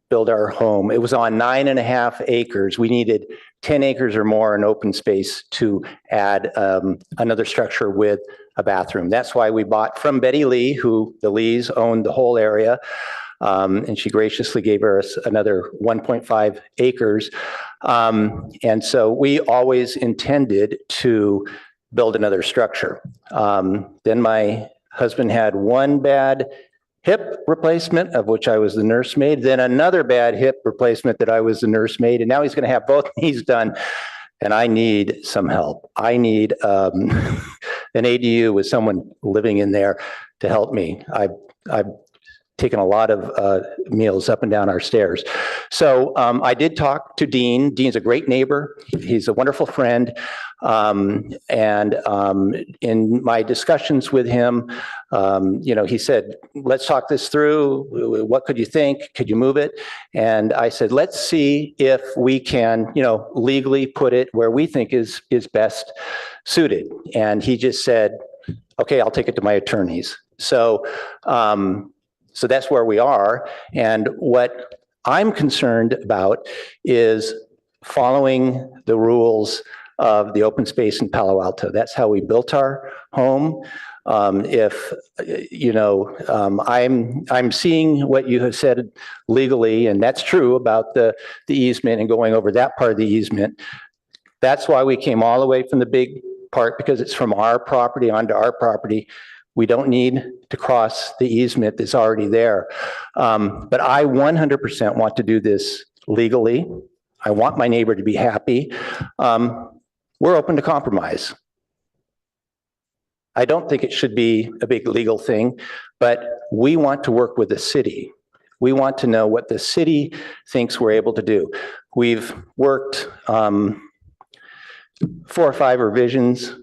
S10: build our home. It was on 9.5 acres. We needed 10 acres or more in open space to add another structure with a bathroom. That's why we bought from Betty Lee, who the Lees owned the whole area. And she graciously gave us another 1.5 acres. And so we always intended to build another structure. Then my husband had one bad hip replacement, of which I was the nursemaid, then another bad hip replacement that I was the nursemaid, and now he's going to have both knees done. And I need some help. I need an ADU with someone living in there to help me. I've taken a lot of meals up and down our stairs. So I did talk to Dean. Dean's a great neighbor. He's a wonderful friend. And in my discussions with him, he said, let's talk this through. What could you think? Could you move it? And I said, let's see if we can, legally put it where we think is best suited. And he just said, okay, I'll take it to my attorneys. So that's where we are. And what I'm concerned about is following the rules of the open space in Palo Alto. That's how we built our home. I'm seeing what you have said legally, and that's true about the easement and going over that part of the easement. That's why we came all the way from the big part, because it's from our property onto our property. We don't need to cross the easement that's already there. But I 100% want to do this legally. I want my neighbor to be happy. We're open to compromise. I don't think it should be a big legal thing, but we want to work with the city. We want to know what the city thinks we're able to do. We've worked 4 or 5 revisions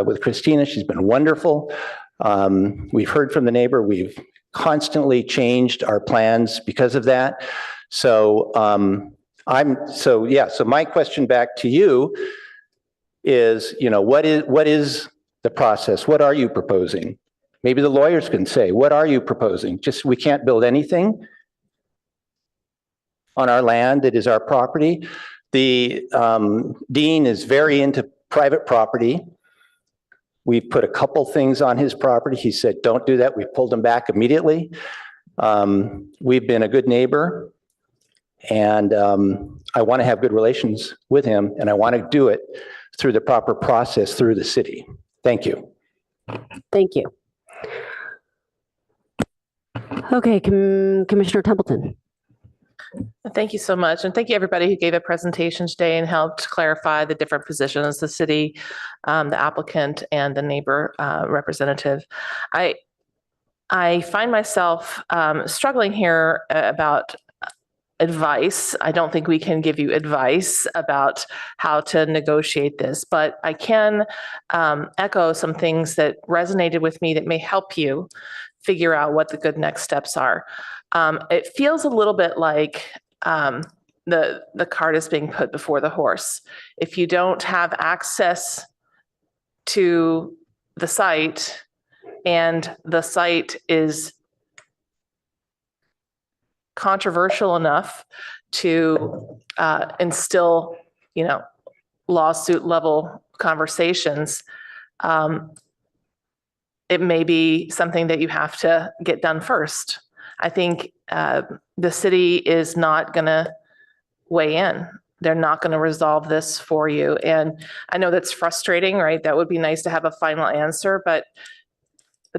S10: with Christina. She's been wonderful. We've heard from the neighbor. We've constantly changed our plans because of that. So so my question back to you is, what is the process? What are you proposing? Maybe the lawyers can say, what are you proposing? Just, we can't build anything on our land that is our property. The dean is very into private property. We put a couple things on his property. He said, don't do that. We pulled him back immediately. We've been a good neighbor, and I want to have good relations with him, and I want to do it through the proper process through the city. Thank you.
S1: Thank you. Okay, Commissioner Templeton.
S7: Thank you so much. And thank you, everybody who gave a presentation today and helped clarify the different positions, the city, the applicant, and the neighbor representative. I find myself struggling here about advice. I don't think we can give you advice about how to negotiate this, but I can echo some things that resonated with me that may help you figure out what the good next steps are. It feels a little bit like the cart is being put before the horse. If you don't have access to the site and the site is controversial enough to instill, lawsuit level conversations, it may be something that you have to get done first. I think the city is not going to weigh in. They're not going to resolve this for you. And I know that's frustrating, right? That would be nice to have a final answer, but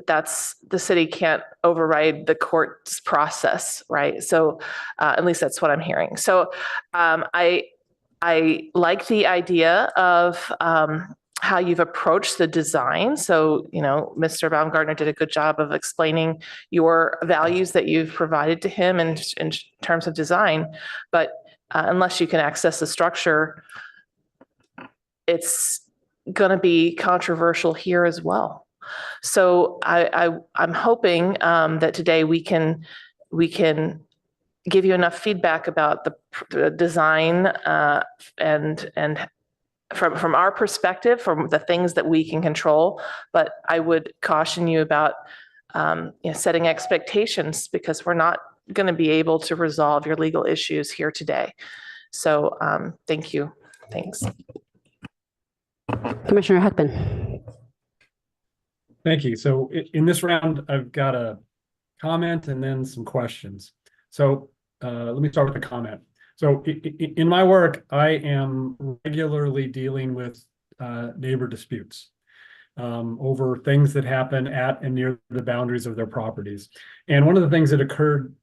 S7: that's, the city can't override the court's process, right? So at least that's what I'm hearing. So I like the idea of how you've approached the design. So, Mr. Baumgartner did a good job of explaining your values that you've provided to him in terms of design. But unless you can access the structure, it's going to be controversial here as well. So I'm hoping that today we can give you enough feedback about the design and from our perspective, from the things that we can control. But I would caution you about setting expectations, because we're not going to be able to resolve your legal issues here today. So thank you. Thanks.
S1: Commissioner Heckman.
S12: Thank you. So in this round, I've got a comment and then some questions. So let me start with a comment. So in my work, I am regularly dealing with neighbor disputes over things that happen at and near the boundaries of their properties. And one of the things that occurred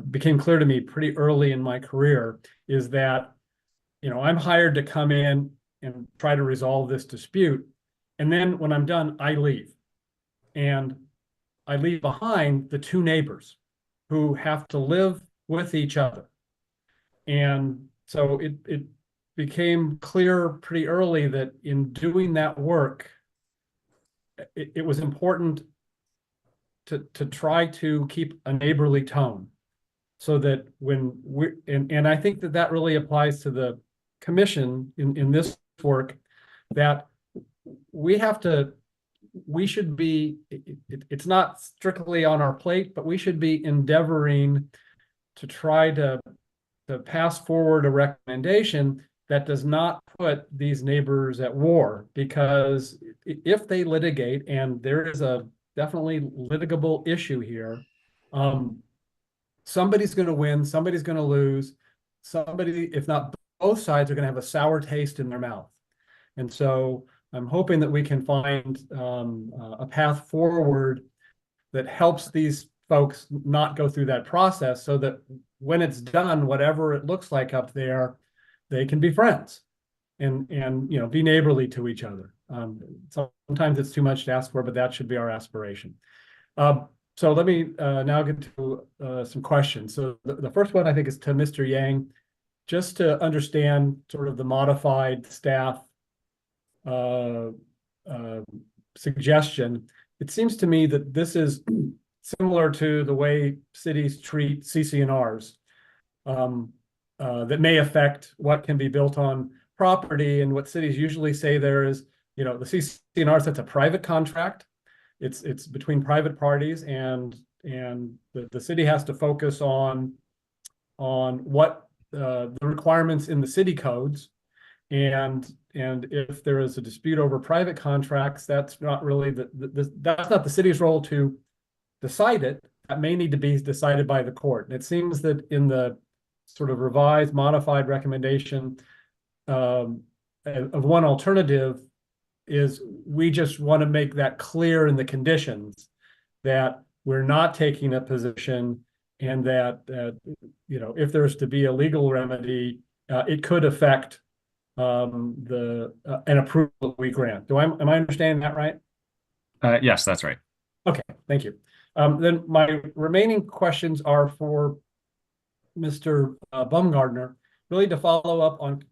S12: became clear to me pretty early in my career is that, I'm hired to come in and try to resolve this dispute. And then when I'm done, I leave. And I leave behind the two neighbors who have to live with each other. And so it became clear pretty early that in doing that work, it was important to try to keep a neighborly tone, so that when and I think that really applies to the commission in this work, that we should be, it's not strictly on our plate, but we should be endeavoring to try to pass forward a recommendation that does not put these neighbors at war. Because if they litigate, and there is a definitely litigable issue here, somebody's going to win, somebody's going to lose, somebody, if not both sides, are going to have a sour taste in their mouth. And so I'm hoping that we can find a path forward that helps these folks not go through that process, so that when it's done, whatever it looks like up there, they can be friends and be neighborly to each other. Sometimes it's too much to ask for, but that should be our aspiration. So let me now get to some questions. So the first one, I think, is to Mr. Yang, just to understand sort of the modified staff suggestion. It seems to me that this is similar to the way cities treat CC&Rs that may affect what can be built on property. And what cities usually say there is, the CC&Rs, that's a private contract. It's between private parties, and the city has to focus on what the requirements in the city codes. And if there is a dispute over private contracts, that's not really that's not the city's role to decide it. That may need to be decided by the court. And it seems that in the sort of revised, modified recommendation of one alternative is, we just want to make that clear in the conditions that we're not taking a position and that, if there's to be a legal remedy, it could affect an approval we grant. Am I understanding that right?
S11: Yes, that's right.
S12: Okay, thank you. Then my remaining questions are for Mr. Baumgartner, really to follow up on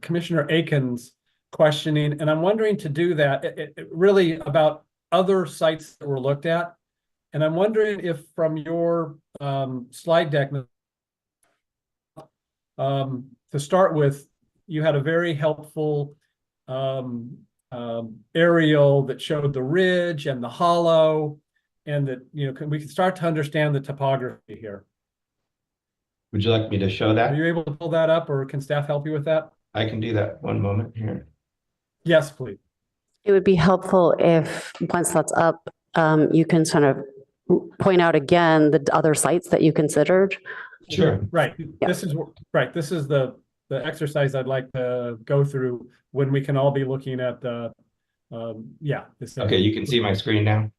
S12: Commissioner Aiken's questioning, and I'm wondering to do that really about other sites that were looked at. And I'm wondering if from your slide deck, to start with, you had a very helpful aerial that showed the ridge and the hollow, and that we can start to understand the topography here.
S9: Would you like me to show
S12: Are
S9: that?
S12: you able to pull that up, or can staff help you with that?
S9: I can do that. One moment here.
S12: Yes, please.
S1: It would be helpful if, once that's up, you can sort of point out again the other sites that you considered.
S9: Sure.
S12: Right.
S1: Yeah.
S12: This is the exercise I'd like to go through when we can all be looking at the, this.
S9: Okay, you can see my screen now?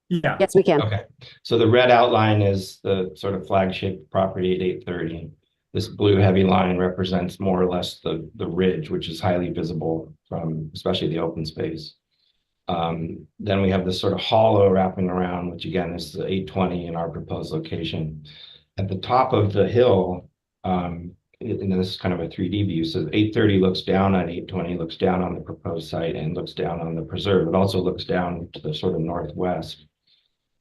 S12: Yeah.
S1: Yes, we can.
S9: Okay, so the red outline is the sort of flagship property at 830. This blue heavy line represents more or less the ridge, which is highly visible from especially the open space. Then we have this sort of hollow wrapping around, which again is the 820 in our proposed location. At the top of the hill, and this is kind of a 3D view, so 830 looks down on 820, looks down on the proposed site, and looks down on the preserve. It also looks down to the sort of northwest.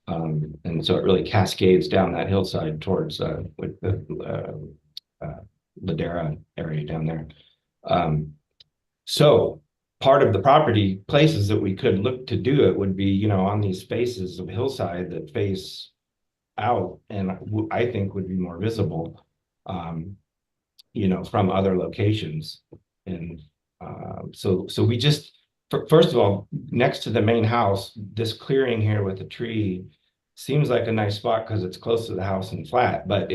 S9: And so it really cascades down that hillside towards with the Ladera area down there. So part of the property places that we could look to do it would be, on these faces of hillside that face out, and I think would be more visible, from other locations. And so we just, first of all, next to the main house, this clearing here with the tree seems like a nice spot because it's close to the house and flat, but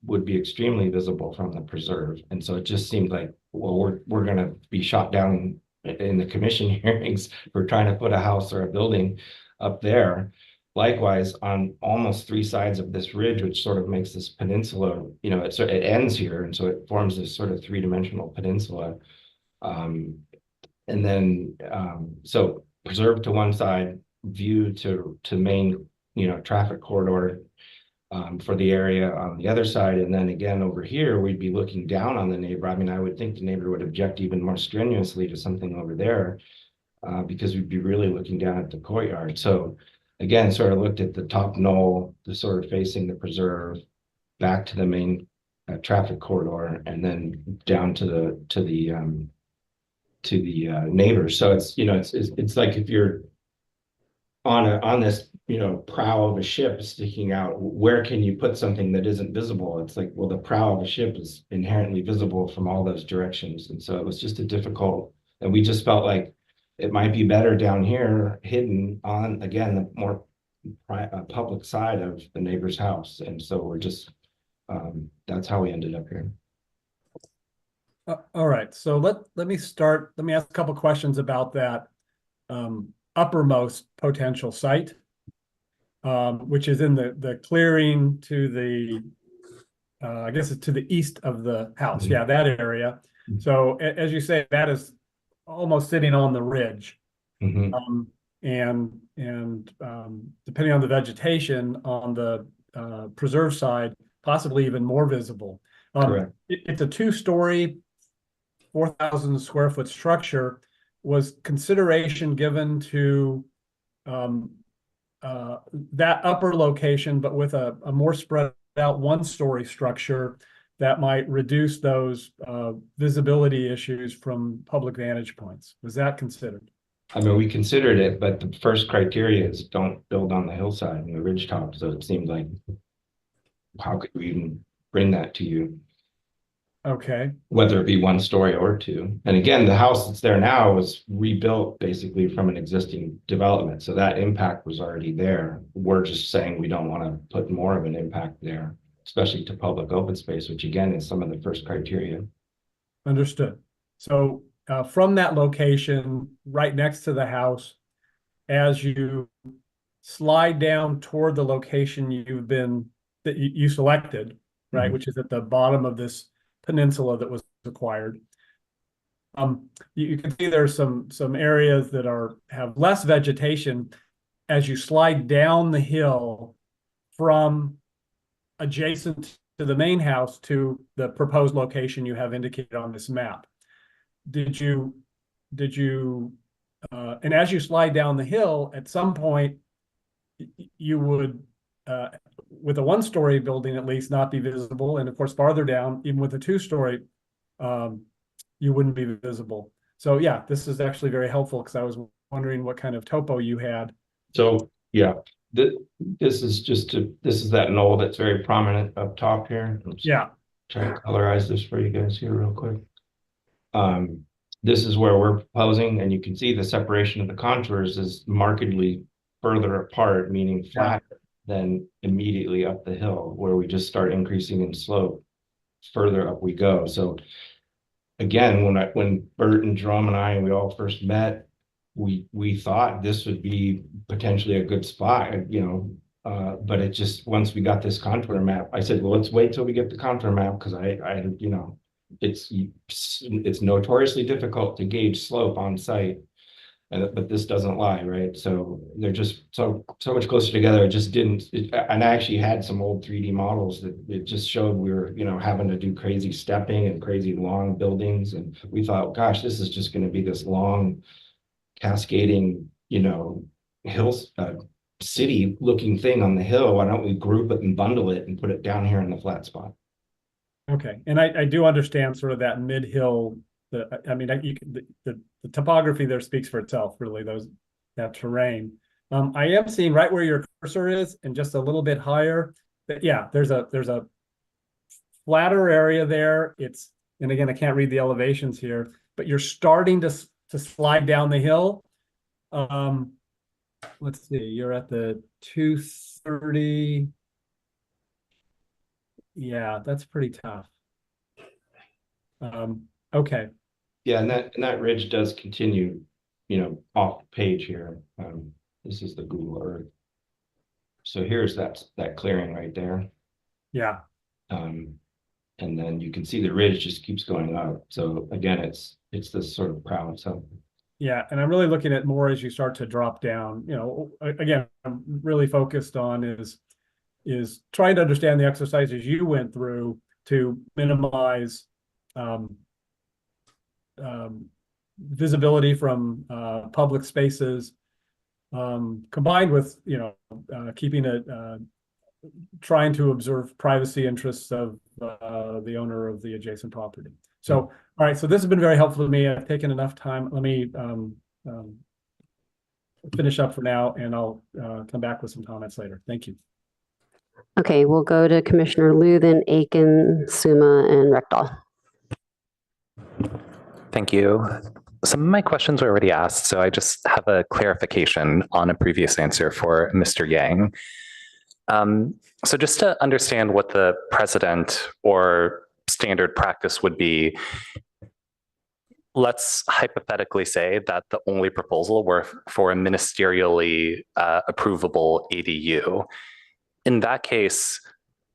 S9: would be extremely visible from the preserve. And so it just seemed like, well, we're going to be shot down in the commission hearings for trying to put a house or a building up there. Likewise, on almost three sides of this ridge, which sort of makes this peninsula, it ends here, and so it forms this sort of three-dimensional peninsula. And then, so preserve to one side, view to main, traffic corridor for the area on the other side. And then again, over here, we'd be looking down on the neighbor. I mean, I would think the neighbor would object even more strenuously to something over there because we'd be really looking down at the courtyard. So again, sort of looked at the top knoll, the sort of facing the preserve, back to the main traffic corridor, and then down to the neighbors. So it's like if you're on this prow of a ship sticking out, where can you put something that isn't visible? It's like, well, the prow of a ship is inherently visible from all those directions, and so it was just and we just felt like it might be better down here, hidden on, again, the more public side of the neighbor's house. And so we're just that's how we ended up here.
S12: All right, so let me ask a couple questions about that uppermost potential site, which is in the clearing to the, I guess it's to the east of the house. Yeah, that area. So as you say, that is almost sitting on the ridge.
S9: Mm-hmm.
S12: And depending on the vegetation on the preserve side, possibly even more visible.
S9: Correct.
S12: It's a two-story, 4,000 square foot structure. Was consideration given to that upper location, but with a more spread out one-story structure that might reduce those visibility issues from public vantage points? Was that considered?
S9: I mean, we considered it, but the first criteria is don't build on the hillside and the ridgetop. So it seemed like, how could we even bring that to you?
S12: Okay.
S9: Whether it be one story or two. And again, the house that's there now was rebuilt basically from an existing development. So that impact was already there. We're just saying we don't want to put more of an impact there, especially to public open space, which again is some of the first criteria.
S12: Understood. So from that location right next to the house, as you slide down toward the location that you selected, right, which is at the bottom of this peninsula that was acquired. You can see there's some areas that have less vegetation as you slide down the hill from adjacent to the main house to the proposed location you have indicated on this map. And as you slide down the hill, at some point, you would, with a one-story building at least, not be visible. And of course, farther down, even with a two-story, you wouldn't be visible. So yeah, this is actually very helpful because I was wondering what kind of topo you had.
S9: So yeah, this is that knoll that's very prominent up top here.
S12: Yeah.
S9: Try to colorize this for you guys here real quick. This is where we're proposing, and you can see the separation of the contours is markedly further apart, meaning flatter than immediately up the hill, where we just start increasing in slope. Further up we go. So again, when Bert and Jerome and I, we all first met, we thought this would be potentially a good spot, but it just, once we got this contour map, I said, well, let's wait till we get the contour map, because it's notoriously difficult to gauge slope on site, but this doesn't lie, right? So they're just so much closer together. It just didn't. And I actually had some old 3D models that it just showed we were, having to do crazy stepping and crazy long buildings, and we thought, gosh, this is just going to be this long, cascading, hills. City looking thing on the hill. Why don't we group it and bundle it and put it down here in the flat spot?
S12: Okay, and I do understand sort of that mid-hill. The topography there speaks for itself, really. That terrain. I am seeing right where your cursor is, and just a little bit higher. That there's a flatter area there. And again, I can't read the elevations here, but you're starting to slide down the hill. Let's see, you're at the 230. Yeah, that's pretty tough. Okay.
S9: Yeah, and that ridge does continue, off page here. This is the Google Earth. So here's that clearing right there.
S12: Yeah.
S9: And then you can see the ridge just keeps going up. So again, it's this sort of proud. So
S12: yeah, and I'm really looking at more as you start to drop down. Again, I'm really focused on is trying to understand the exercises you went through to minimize visibility from public spaces, combined with keeping it, trying to observe privacy interests of the owner of the adjacent property. So, all right, so this has been very helpful to me. I've taken enough time. Let me finish up for now, and I'll come back with some comments later. Thank you.
S1: Okay, we'll go to Commissioner Liu, then Aiken, Suma, and Rectal.
S4: Thank you. Some of my questions were already asked, so I just have a clarification on a previous answer for Mr. Yang. So just to understand what the precedent or standard practice would be, let's hypothetically say that the only proposal were for a ministerially approvable ADU. In that case,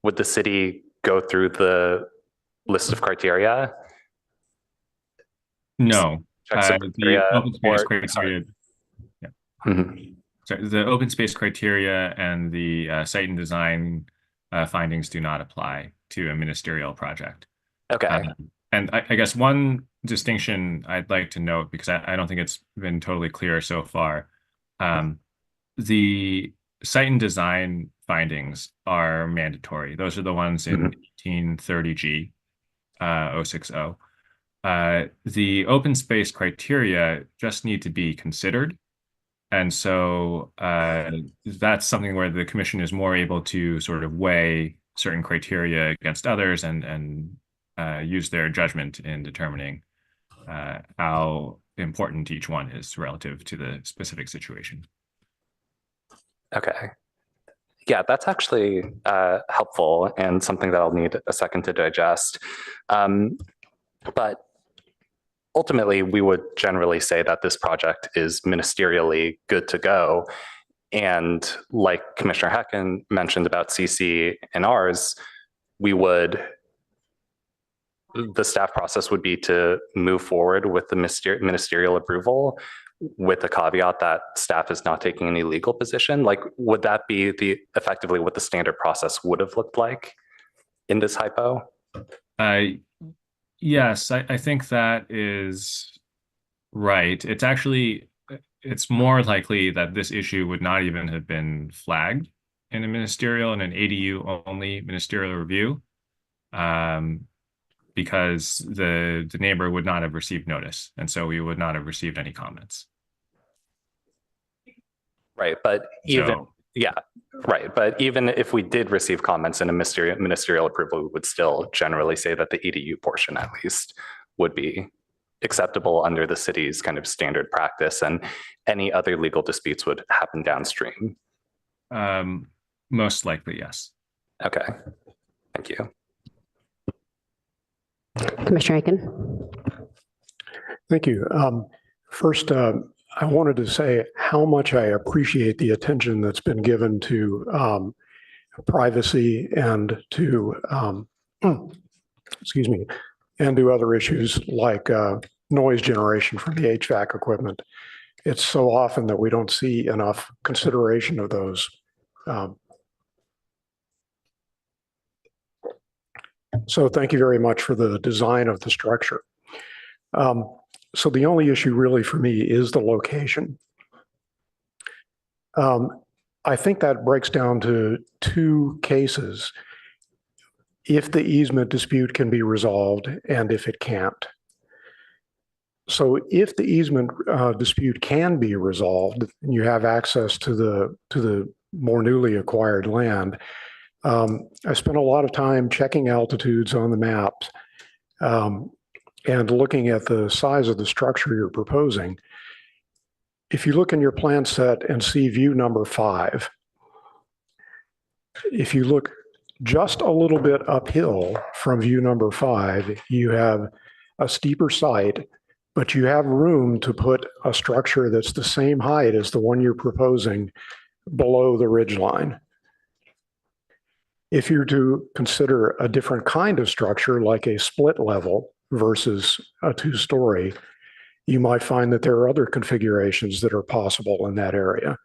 S4: would the city go through the list of criteria?
S11: No. The open space
S4: or,
S11: criteria. Yeah.
S4: Mm-hmm.
S11: So the open space criteria and the site and design findings do not apply to a ministerial project.
S4: Okay.
S11: And I guess one distinction I'd like to note, because I don't think it's been totally clear so far, the site and design findings are mandatory. Those are the ones in 1830G 060. The open space criteria just need to be considered. And so that's something where the commission is more able to sort of weigh certain criteria against others and use their judgment in determining how important each one is relative to the specific situation.
S4: Okay. Yeah, that's actually helpful and something that I'll need a second to digest. But ultimately, we would generally say that this project is ministerially good to go. And like Commissioner Hecken mentioned about CC and ours, the staff process would be to move forward with the ministerial approval with the caveat that staff is not taking any legal position. Like, would that be effectively what the standard process would have looked like in this hypo?
S11: Yes, I think that is right. It's more likely that this issue would not even have been flagged in an ADU only ministerial review, because the neighbor would not have received notice, and so we would not have received any comments.
S4: Right, but even if we did receive comments in a ministerial approval, we would still generally say that the EDU portion at least would be acceptable under the city's kind of standard practice, and any other legal disputes would happen downstream.
S11: Most likely, yes.
S4: Okay, thank you.
S1: Commissioner Aiken.
S6: Thank you. First, I wanted to say how much I appreciate the attention that's been given to privacy and to, excuse me, and to other issues like noise generation from the HVAC equipment. It's so often that we don't see enough consideration of those. So thank you very much for the design of the structure. So the only issue really for me is the location. I think that breaks down to two cases: if the easement dispute can be resolved and if it can't. So if the easement dispute can be resolved and you have access to the more newly acquired land, I spent a lot of time checking altitudes on the maps and looking at the size of the structure you're proposing. If you look in your plan set and see view number 5, if you look just a little bit uphill from view number 5, you have a steeper site, but you have room to put a structure that's the same height as the one you're proposing below the ridge line. If you're to consider a different kind of structure, like a split level versus a 2-story, you might find that there are other configurations that are possible in that area.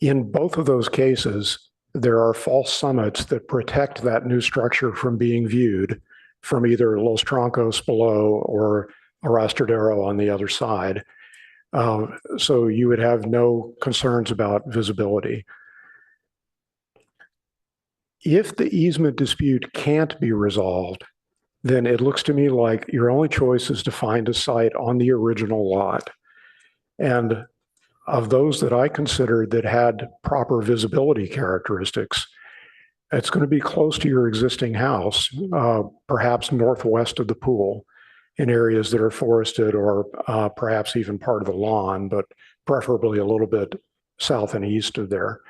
S6: In both of those cases, there are false summits that protect that new structure from being viewed from either Los Troncos below or Arrastradero on the other side. So you would have no concerns about visibility. If the easement dispute can't be resolved, then it looks to me like your only choice is to find a site on the original lot. And of those that I considered that had proper visibility characteristics, it's going to be close to your existing house, perhaps northwest of the pool, in areas that are forested or perhaps even part of the lawn, but preferably a little bit south and east of there.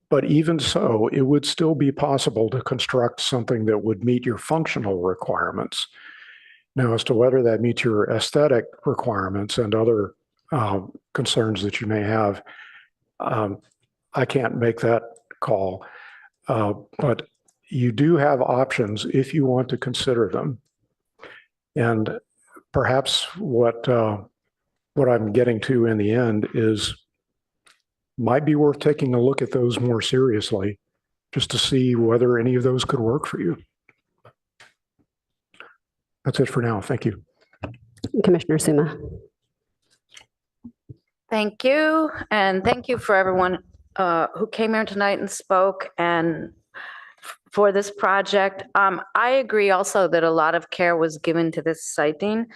S6: But even so, it would still be possible to construct something that would meet your functional requirements. Now, as to whether that meets your aesthetic requirements and other concerns that you may have, I can't make that call. But you do have options if you want to consider them. And perhaps what I'm getting to in the end is might be worth taking a look at those more seriously, just to see whether any of those could work for you. That's it for now. Thank you.
S1: Commissioner Suma.
S2: Thank you. And thank you for everyone who came here tonight and spoke and for this project. I agree also that a lot of care was given to this siting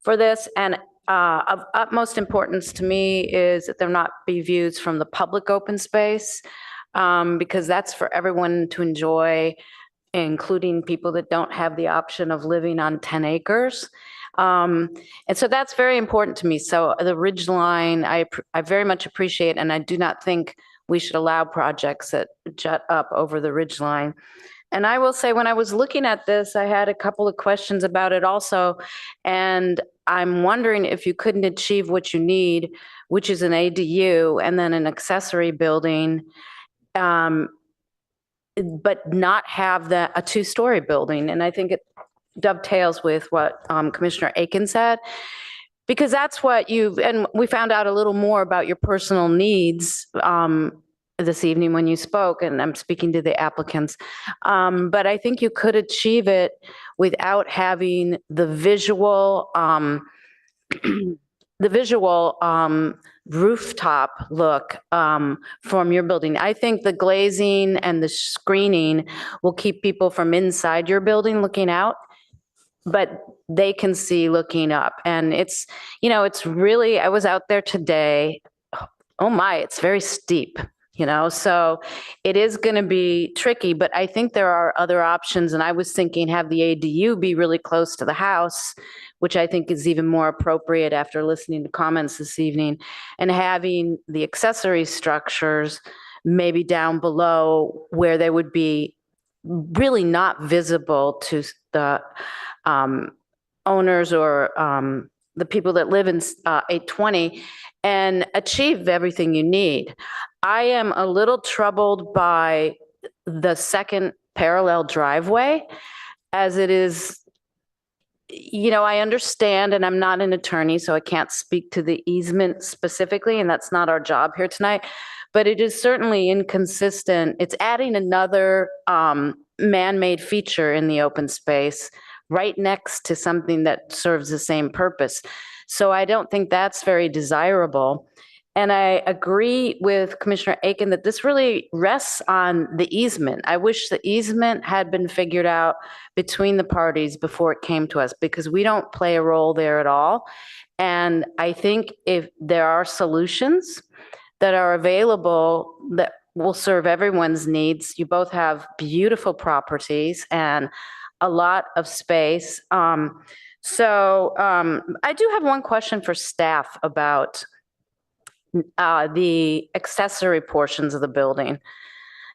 S2: for this. And of utmost importance to me is that there not be views from the public open space, because that's for everyone to enjoy, including people that don't have the option of living on 10 acres. And so that's very important to me. So the ridge line, I very much appreciate, and I do not think we should allow projects that jut up over the ridge line. And I will say, when I was looking at this, I had a couple of questions about it also. And I'm wondering if you couldn't achieve what you need, which is an ADU and then an accessory building, but not have a two-story building. And I think it dovetails with what Commissioner Aiken said, because that's what and we found out a little more about your personal needs this evening when you spoke, and I'm speaking to the applicants. But I think you could achieve it without having the visual, rooftop look from your building. I think the glazing and the screening will keep people from inside your building looking out, but they can see looking up. And it's, it's really, I was out there today. Oh my, it's very steep. So it is going to be tricky, but I think there are other options. And I was thinking have the ADU be really close to the house, which I think is even more appropriate after listening to comments this evening, and having the accessory structures maybe down below where they would be really not visible to the owners or the people that live in 820, and achieve everything you need. I am a little troubled by the second parallel driveway, as it is, I understand, and I'm not an attorney, so I can't speak to the easement specifically, and that's not our job here tonight, but it is certainly inconsistent. It's adding another man-made feature in the open space right next to something that serves the same purpose. So I don't think that's very desirable. And I agree with Commissioner Aiken that this really rests on the easement. I wish the easement had been figured out between the parties before it came to us, because we don't play a role there at all. And I think if there are solutions that are available that will serve everyone's needs, you both have beautiful properties and a lot of space. So I do have one question for staff about the accessory portions of the building.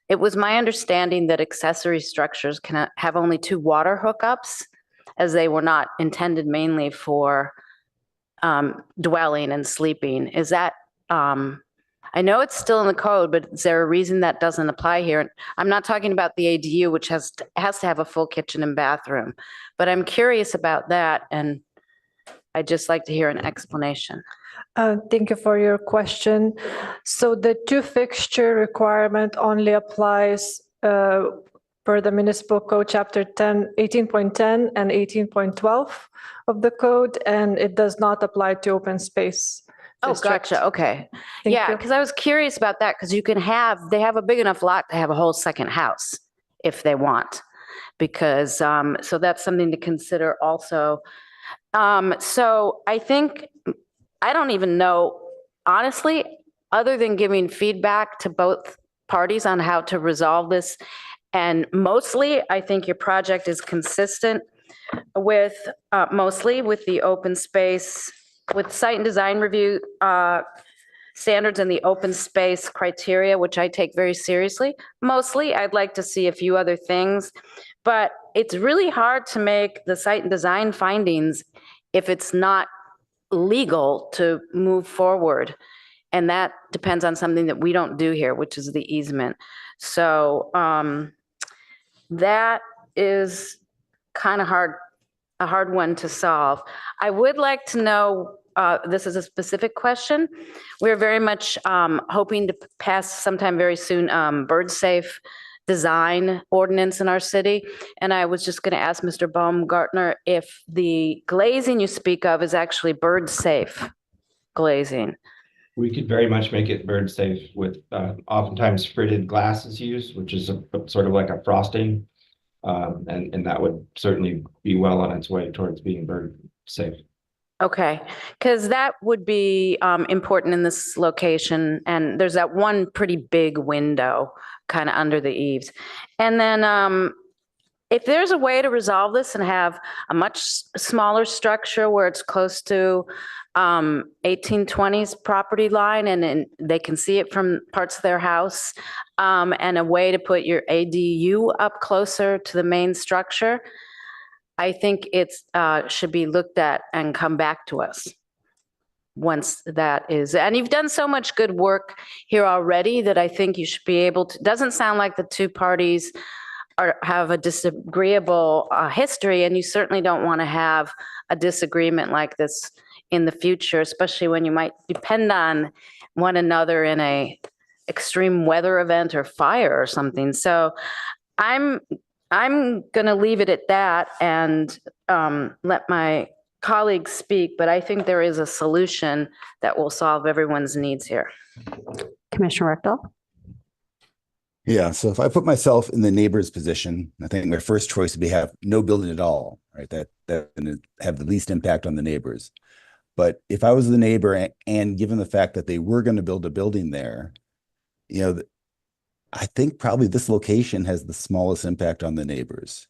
S2: It was my understanding that accessory structures can have only 2 water hookups, as they were not intended mainly for dwelling and sleeping. Is that, I know it's still in the code, but is there a reason that doesn't apply here? I'm not talking about the ADU, which has to have a full kitchen and bathroom, but I'm curious about that, and I'd just like to hear an explanation.
S8: Thank you for your question. So the 2 fixture requirement only applies per the municipal code chapter 18.10 and 18.12 of the code, and it does not apply to open space.
S2: Oh, gotcha. Okay. Yeah, because I was curious about that, because they have a big enough lot to have a whole second house if they want, because, so that's something to consider also. So I think, I don't even know, honestly, other than giving feedback to both parties on how to resolve this. And mostly, I think your project is consistent with, mostly with the open space, with site and design review standards and the open space criteria, which I take very seriously. Mostly, I'd like to see a few other things, but it's really hard to make the site and design findings if it's not legal to move forward. And that depends on something that we don't do here, which is the easement. So that is kind of a hard one to solve. I would like to know, this is a specific question. We're very much hoping to pass sometime very soon bird safe design ordinance in our city. And I was just going to ask Mr. Baumgartner if the glazing you speak of is actually bird safe glazing.
S9: We could very much make it bird safe with oftentimes fritted glass is used, which is sort of like a frosting. And that would certainly be well on its way towards being bird safe.
S2: Okay, because that would be important in this location. And there's that one pretty big window kind of under the eaves. And then if there's a way to resolve this and have a much smaller structure where it's close to 1820s property line, and they can see it from parts of their house, and a way to put your ADU up closer to the main structure, I think it's should be looked at and come back to us once that is. And you've done so much good work here already that I think you should be able to. Doesn't sound like the two parties have a disagreeable history, and you certainly don't want to have a disagreement like this in the future, especially when you might depend on one another in a extreme weather event or fire or something. So I'm going to leave it at that and let my colleagues speak, but I think there is a solution that will solve everyone's needs here.
S1: Commissioner Rectal?
S3: Yeah, so if I put myself in the neighbor's position, I think my first choice would be have no building at all, right? That would have the least impact on the neighbors. But if I was the neighbor and given the fact that they were going to build a building there, you know, I think probably this location has the smallest impact on the neighbors.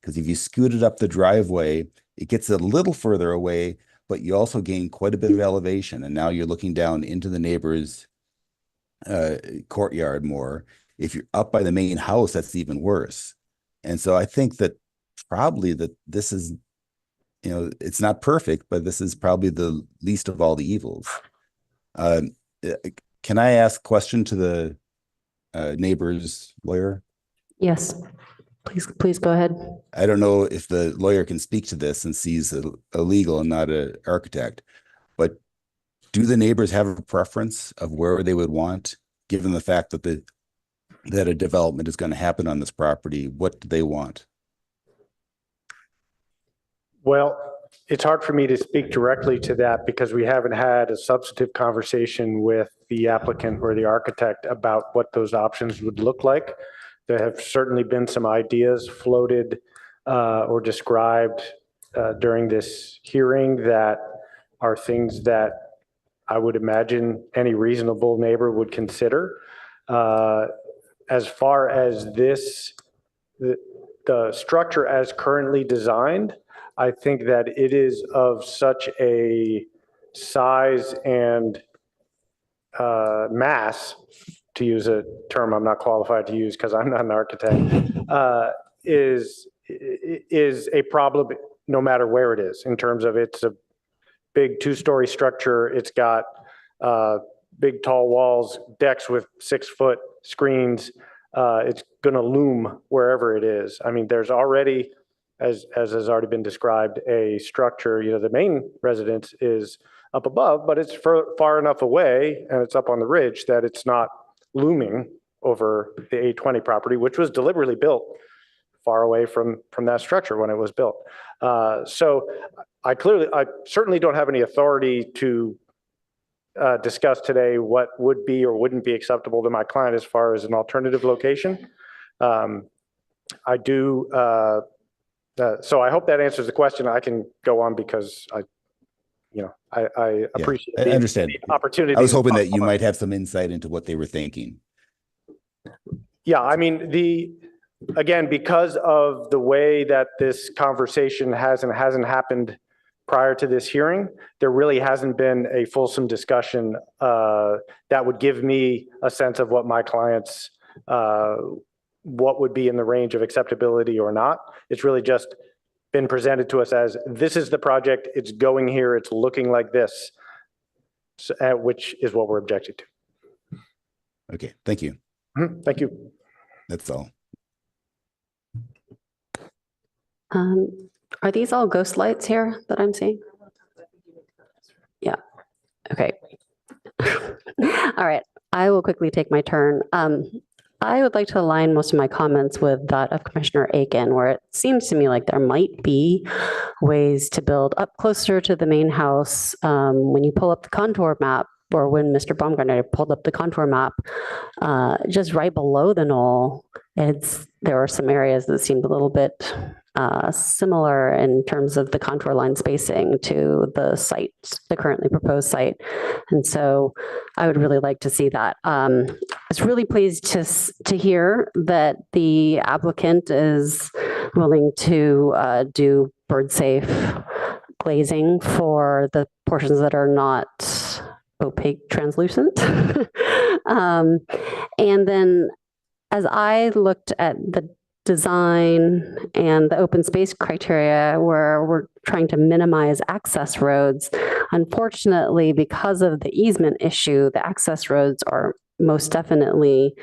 S3: Because if you scoot it up the driveway, it gets a little further away, but you also gain quite a bit of elevation. And now you're looking down into the neighbor's courtyard more. If you're up by the main house, that's even worse. And so I think that probably that this is, you know, it's not perfect, but this is probably the least of all the evils. Can I ask a question to the neighbor's lawyer?
S1: Yes, please go ahead.
S3: I don't know if the lawyer can speak to this since he's a legal and not an architect, but do the neighbors have a preference of where they would want, given the fact that that a development is going to happen on this property? What do they want?
S13: Well, it's hard for me to speak directly to that because we haven't had a substantive conversation with the applicant or the architect about what those options would look like. There have certainly been some ideas floated or described during this hearing that are things that I would imagine any reasonable neighbor would consider. As far as the structure as currently designed, I think that it is of such a size and mass, to use a term I'm not qualified to use because I'm not an architect, is a problem no matter where it is, in terms of it's a big 2-story structure. It's got big tall walls, decks with 6-foot screens. It's going to loom wherever it is. I mean, there's already, as has already been described, a structure, you know, the main residence is up above, but it's far enough away and it's up on the ridge that it's not looming over the 820 property, which was deliberately built far away from that structure when it was built. So I certainly don't have any authority to discuss today what would be or wouldn't be acceptable to my client as far as an alternative location. I do, so I hope that answers the question. I can go on because I appreciate
S3: I understand
S13: the opportunity.
S3: I was hoping that you might have some insight into what they were thinking.
S13: Yeah, I mean, again, because of the way that this conversation hasn't happened prior to this hearing, there really hasn't been a fulsome discussion that would give me a sense of what my clients, what would be in the range of acceptability or not. It's really just been presented to us as, this is the project, it's going here, it's looking like this, which is what we're objecting to.
S3: Okay, thank you.
S13: Thank you.
S3: That's all.
S1: Are these all ghost lights here that I'm seeing? Yeah, okay. All right, I will quickly take my turn. I would like to align most of my comments with that of Commissioner Aiken, where it seems to me like there might be ways to build up closer to the main house. When you pull up the contour map, or when Mr. Baumgartner pulled up the contour map, just right below the knoll, there are some areas that seemed a little bit similar in terms of the contour line spacing to the site, the currently proposed site. And so I would really like to see that. I was really pleased to hear that the applicant is willing to do bird safe glazing for the portions that are not opaque, translucent. And then as I looked at the design and the open space criteria where we're trying to minimize access roads, unfortunately, because of the easement issue, the access roads are most definitely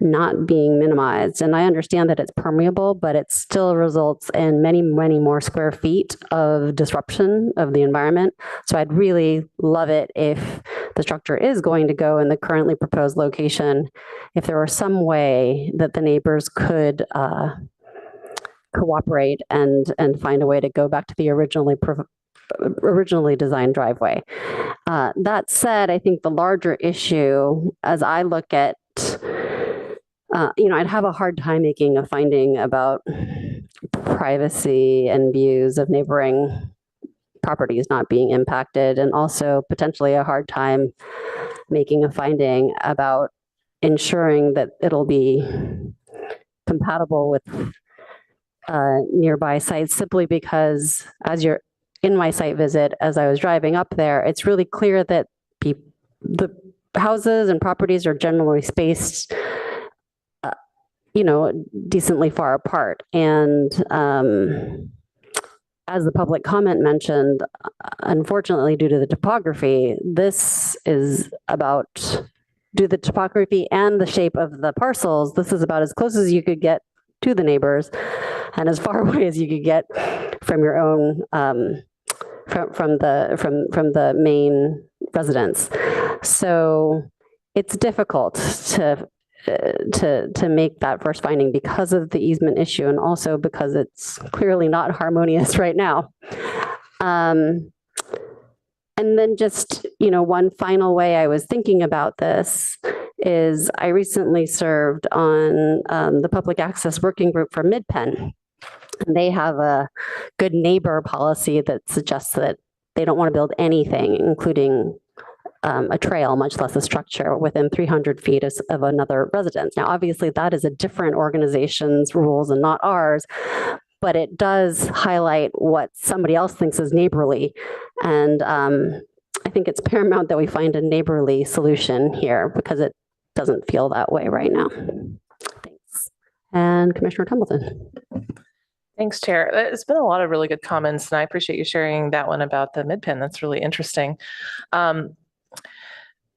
S1: not being minimized. And I understand that it's permeable, but it still results in many, many more square feet of disruption of the environment. So I'd really love it if the structure is going to go in the currently proposed location, if there were some way that the neighbors could cooperate and find a way to go back to the originally designed driveway. That said, I think the larger issue, as I look at, I'd have a hard time making a finding about privacy and views of neighboring properties not being impacted, and also potentially a hard time making a finding about ensuring that it'll be compatible with nearby sites, simply because as you're in my site visit, as I was driving up there, it's really clear that the houses and properties are generally spaced decently far apart. And as the public comment mentioned, unfortunately, due to the topography, this is about, due to the topography and the shape of the parcels, this is about as close as you could get to the neighbors and as far away as you could get from your own, from the main residence. So it's difficult to make that first finding because of the easement issue, and also because it's clearly not harmonious right now. And then just, one final way I was thinking about this is I recently served on the public access working group for MidPenn. And they have a good neighbor policy that suggests that they don't want to build anything, including a trail, much less a structure, within 300 feet of another residence. Now, obviously, that is a different organization's rules and not ours, but it does highlight what somebody else thinks is neighborly. And I think it's paramount that we find a neighborly solution here, because it doesn't feel that way right now. Thanks. And Commissioner Templeton.
S7: Thanks, Chair. It's been a lot of really good comments, and I appreciate you sharing that one about the MidPenn. That's really interesting.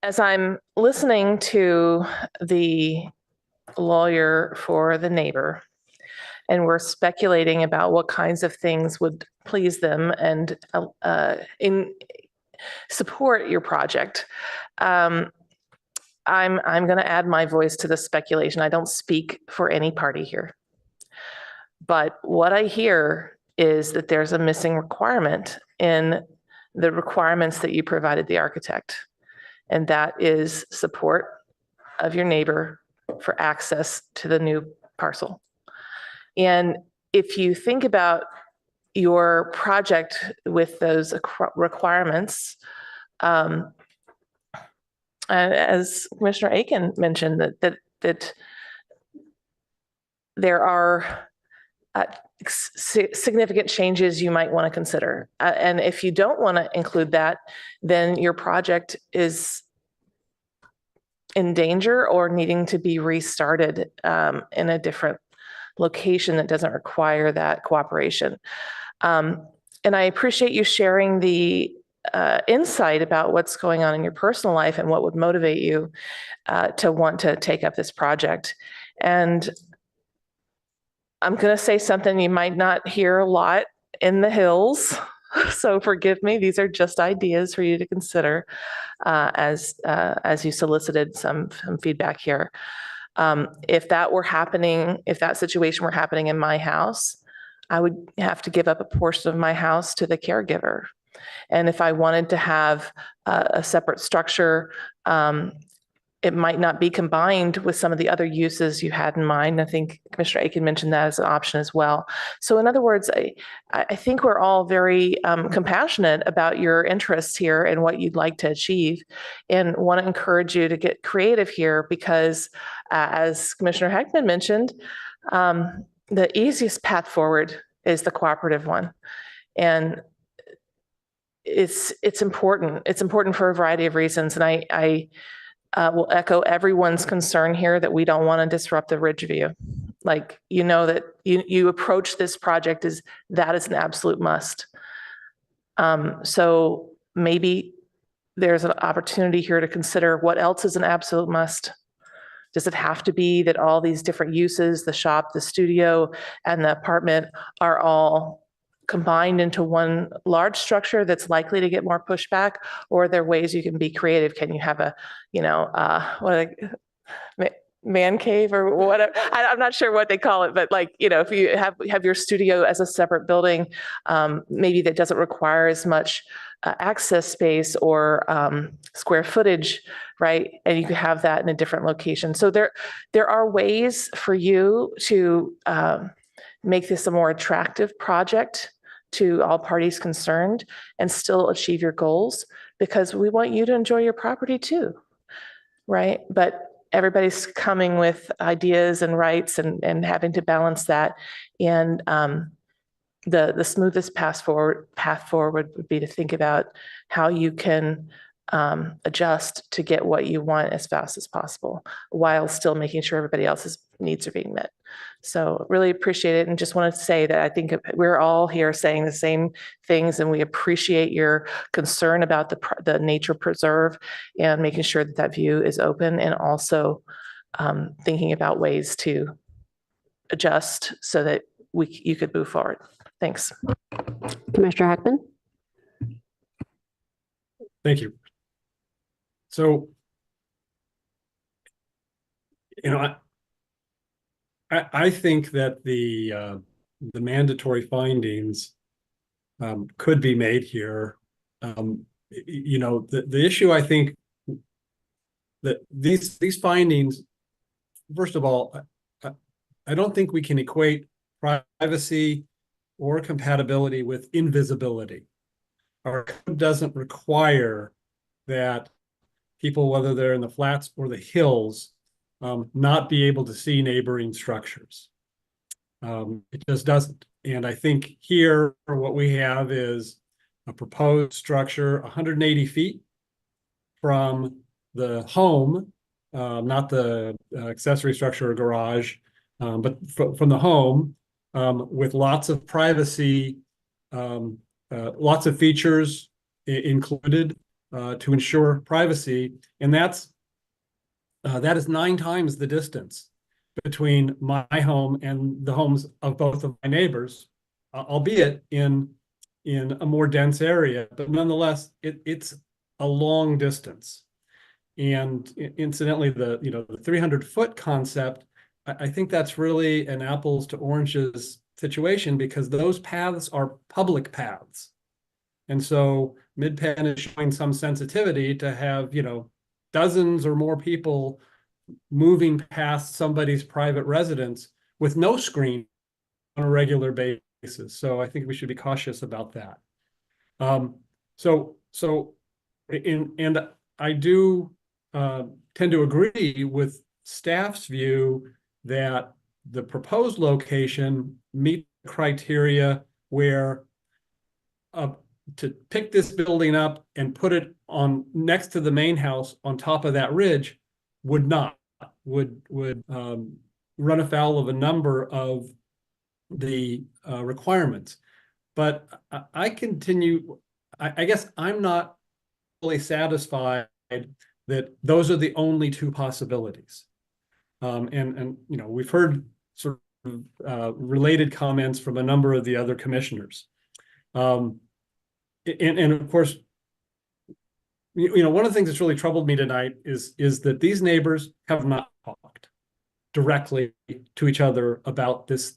S7: As I'm listening to the lawyer for the neighbor, and we're speculating about what kinds of things would please them and support your project, I'm going to add my voice to the speculation. I don't speak for any party here. But what I hear is that there's a missing requirement in the requirements that you provided the architect. And that is support of your neighbor for access to the new parcel. And if you think about your project with those requirements, as Commissioner Aiken mentioned, that there are significant changes you might want to consider. And if you don't want to include that, then your project is in danger or needing to be restarted in a different location that doesn't require that cooperation. And I appreciate you sharing the insight about what's going on in your personal life and what would motivate you to want to take up this project. And I'm going to say something you might not hear a lot in the hills, so forgive me. These are just ideas for you to consider as you solicited some feedback here. If that were happening, if that situation were happening in my house, I would have to give up a portion of my house to the caregiver. And if I wanted to have a separate structure, it might not be combined with some of the other uses you had in mind. I think Commissioner Aiken mentioned that as an option as well. So in other words, I think we're all very compassionate about your interests here and what you'd like to achieve, and want to encourage you to get creative here, because as Commissioner Heckman mentioned, the easiest path forward is the cooperative one. And it's important. It's important for a variety of reasons. And I will echo everyone's concern here that we don't want to disrupt the ridge view. Like, you know, that you approach this project as that is an absolute must. So maybe there's an opportunity here to consider what else is an absolute must. Does it have to be that all these different uses, the shop, the studio, and the apartment are all combined into one large structure that's likely to get more pushback? Or are there ways you can be creative? Can you have a, you know, man cave or whatever? I'm not sure what they call it, but like, you know, if you have your studio as a separate building, maybe that doesn't require as much access space or square footage, right? And you could have that in a different location. So there are ways for you to make this a more attractive project to all parties concerned and still achieve your goals, because we want you to enjoy your property too, right? But everybody's coming with ideas and rights and having to balance that. And the smoothest path forward would be to think about how you can adjust to get what you want as fast as possible, while still making sure everybody else's needs are being met. So really appreciate it. And just wanted to say that I think we're all here saying the same things, and we appreciate your concern about the nature preserve and making sure that that view is open, and also thinking about ways to adjust so that you could move forward. Thanks.
S1: Commissioner Heckman?
S12: Thank you. So, you know, I think that the mandatory findings could be made here. You know, the issue, I think, that these findings, first of all, I don't think we can equate privacy or compatibility with invisibility. Our code doesn't require that people, whether they're in the flats or the hills, not be able to see neighboring structures. It just doesn't. And I think here what we have is a proposed structure 180 feet from the home, not the accessory structure or garage, but from the home, with lots of privacy, lots of features included to ensure privacy. And that is 9 times the distance between my home and the homes of both of my neighbors, albeit in a more dense area, but nonetheless, it's a long distance. And incidentally, the 300-foot concept, I think that's really an apples to oranges situation, because those paths are public paths. And so MidPen is showing some sensitivity to have, dozens or more people moving past somebody's private residence with no screen on a regular basis. So I think we should be cautious about that. And I do tend to agree with staff's view that the proposed location meets the criteria where to pick this building up and put it on next to the main house on top of that ridge would run afoul of a number of the requirements. But I guess I'm not fully satisfied that those are the only 2 possibilities. And we've heard sort of related comments from a number of the other commissioners. And of course, one of the things that's really troubled me tonight is that these neighbors have not talked directly to each other about this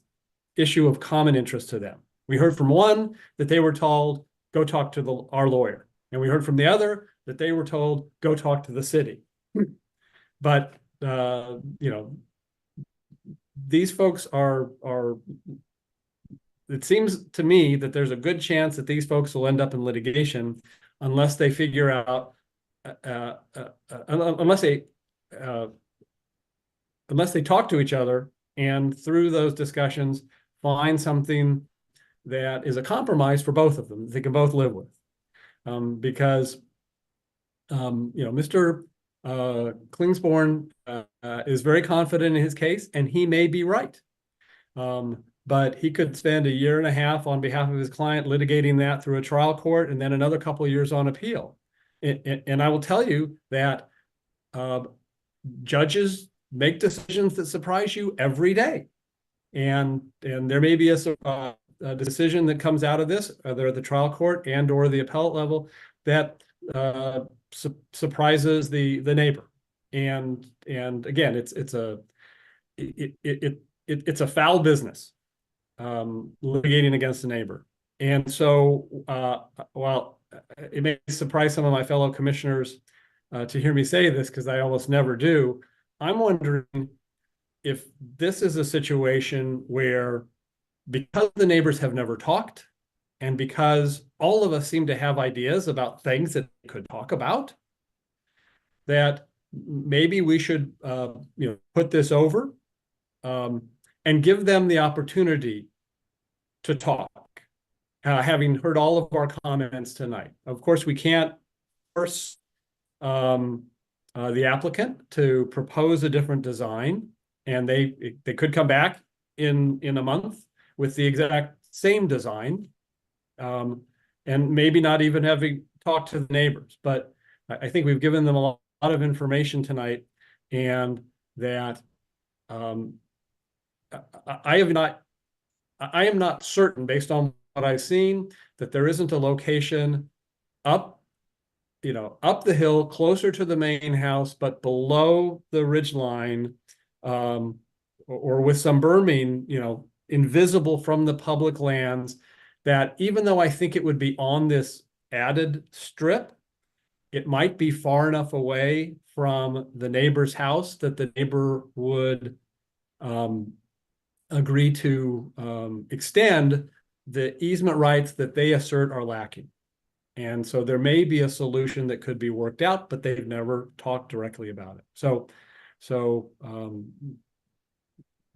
S12: issue of common interest to them. We heard from one that they were told, go talk to our lawyer. And we heard from the other that they were told, go talk to the city. But, these folks are, it seems to me that there's a good chance that these folks will end up in litigation unless they figure out, unless they talk to each other and through those discussions find something that is a compromise for both of them they can both live with. because Mr. Klingsborn is very confident in his case, and he may be right. But he could spend 1.5 years on behalf of his client litigating that through a trial court, and then another couple of years on appeal. And I will tell you that judges make decisions that surprise you every day. And there may be a decision that comes out of this, either at the trial court and or the appellate level, that surprises the neighbor. And again, it's a foul business, litigating against the neighbor. And so while it may surprise some of my fellow commissioners to hear me say this, because I almost never do, I'm wondering if this is a situation where, because the neighbors have never talked, and because all of us seem to have ideas about things that we could talk about, that maybe we should put this over and give them the opportunity to talk, having heard all of our comments tonight. Of course, we can't force the applicant to propose a different design, and they could come back in a month with the exact same design, and maybe not even having talked to the neighbors. But I think we've given them a lot of information tonight, and that I am not certain, based on what I've seen, that there isn't a location up the hill, closer to the main house, but below the ridge line, or with some berming, invisible from the public lands, that even though I think it would be on this added strip, it might be far enough away from the neighbor's house that the neighbor would agree to extend the easement rights that they assert are lacking. And so there may be a solution that could be worked out, but they've never talked directly about it. So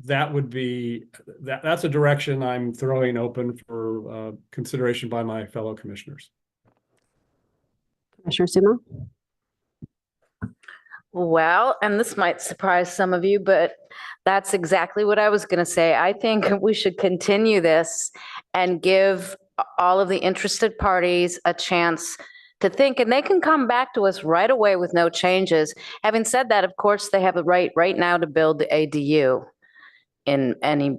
S12: that would be, that's a direction I'm throwing open for consideration by my fellow commissioners.
S1: Commissioner Sumo?
S2: Well, and this might surprise some of you, but that's exactly what I was going to say. I think we should continue this and give all of the interested parties a chance to think, and they can come back to us right away with no changes. Having said that, of course, they have a right now to build the ADU in any,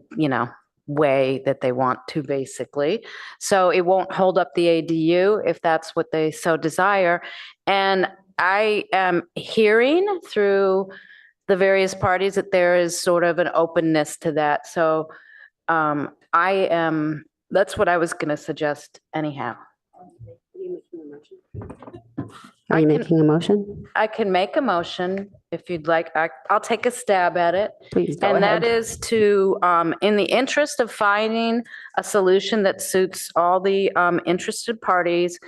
S2: way that they want to, basically. So it won't hold up the ADU if that's what they so desire. And I am hearing through the various parties that there is sort of an openness to that. So that's what I was going to suggest anyhow.
S1: Are you making a motion?
S2: I can make a motion if you'd like. I'll take a stab at it.
S1: Please go
S2: And
S1: ahead.
S2: that is to, in the interest of finding a solution that suits all the interested parties,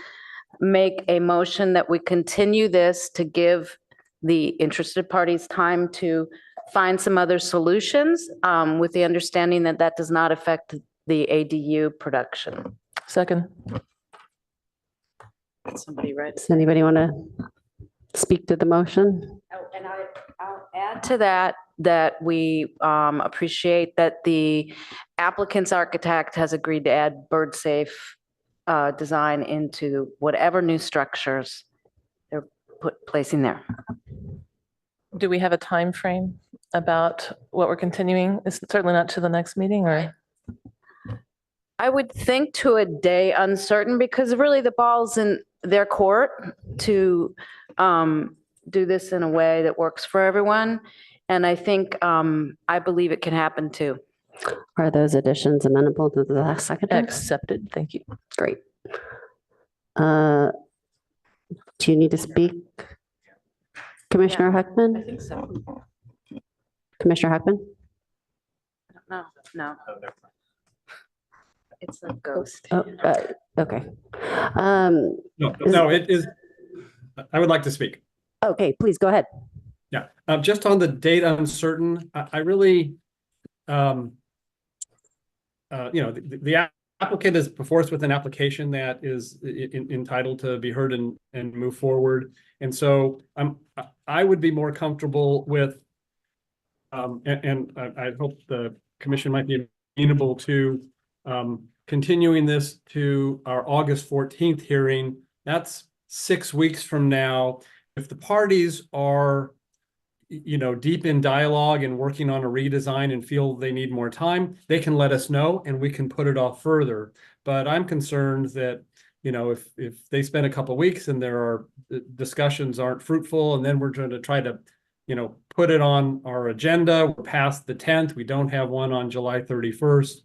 S2: make a motion that we continue this to give the interested parties time to find some other solutions, with the understanding that that does not affect the ADU production.
S7: Second.
S2: Somebody read.
S1: Does anybody want to speak to the motion?
S2: Oh, and I'll add to that we appreciate that the applicant's architect has agreed to add bird safe design into whatever new structures they're placing there.
S7: Do we have a time frame about what we're continuing? It's certainly not to the next meeting, or?
S2: I would think to a day uncertain, because really the ball's in their court to do this in a way that works for everyone. And I think, I believe it can happen too.
S1: Are those additions amenable to the last second?
S7: Accepted, thank you.
S1: Great. Do you need to speak? Commissioner Heckman?
S2: I think so.
S1: Commissioner Heckman?
S2: No. It's a ghost.
S1: Oh, okay.
S12: No, it is. I would like to speak.
S1: Okay, please go ahead.
S12: Yeah, just on the date uncertain, I really, the applicant is before us with an application that is entitled to be heard and move forward. And so I would be more comfortable with, and I hope the commission might be amenable to continuing this to our August 14th hearing. That's 6 weeks from now. If the parties are, deep in dialogue and working on a redesign and feel they need more time, they can let us know and we can put it off further. But I'm concerned that, if they spend a couple of weeks and there are discussions aren't fruitful, and then we're going to try to, put it on our agenda, we're past the 10th, we don't have one on July 31st.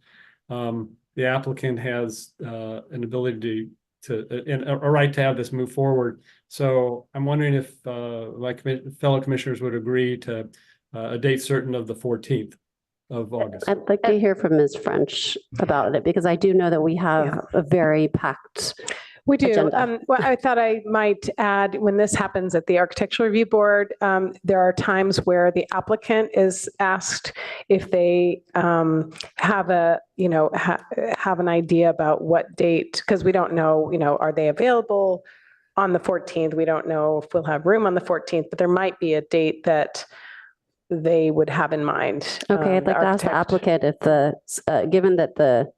S12: The applicant has an ability and a right to have this move forward. So I'm wondering if my fellow commissioners would agree to a date certain of the 14th of August.
S1: I'd like to hear from Ms. French about it, because I do know that we have a very packed
S5: We do.
S1: agenda.
S5: Well, I thought I might add, when this happens at the Architectural Review Board, there are times where the applicant is asked if they have a, have an idea about what date, because we don't know, are they available on the 14th? We don't know if we'll have room on the 14th, but there might be a date that they would have in mind.
S1: Okay, I'd like to ask the applicant if given that the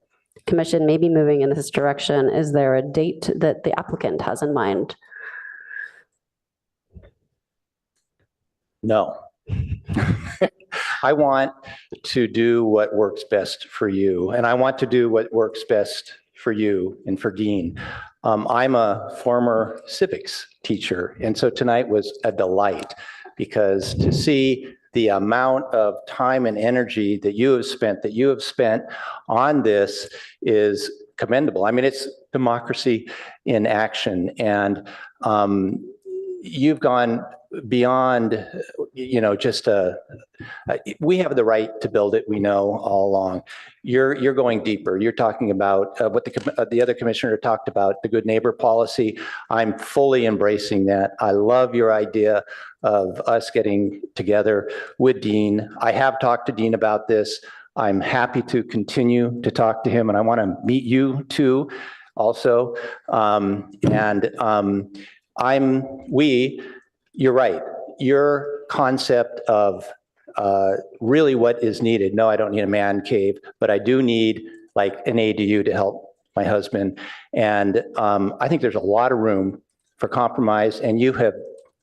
S1: commission may be moving in this direction, is there a date that the applicant has in mind?
S10: No. I want to do what works best for you, and I want to do what works best for you and for Dean. I'm a former civics teacher, and so tonight was a delight, because to see the amount of time and energy that you have spent on this is commendable. I mean, it's democracy in action, and you've gone beyond, just we have the right to build it. We know all along. You're going deeper. You're talking about what the other commissioner talked about, the good neighbor policy. I'm fully embracing that. I love your idea of us getting together with Dean. I have talked to Dean about this. I'm happy to continue to talk to him, and I want to meet you too also. You're right. Your concept of really what is needed. No, I don't need a man cave, but I do need like an ADU to help my husband. And I think there's a lot of room for compromise, and you have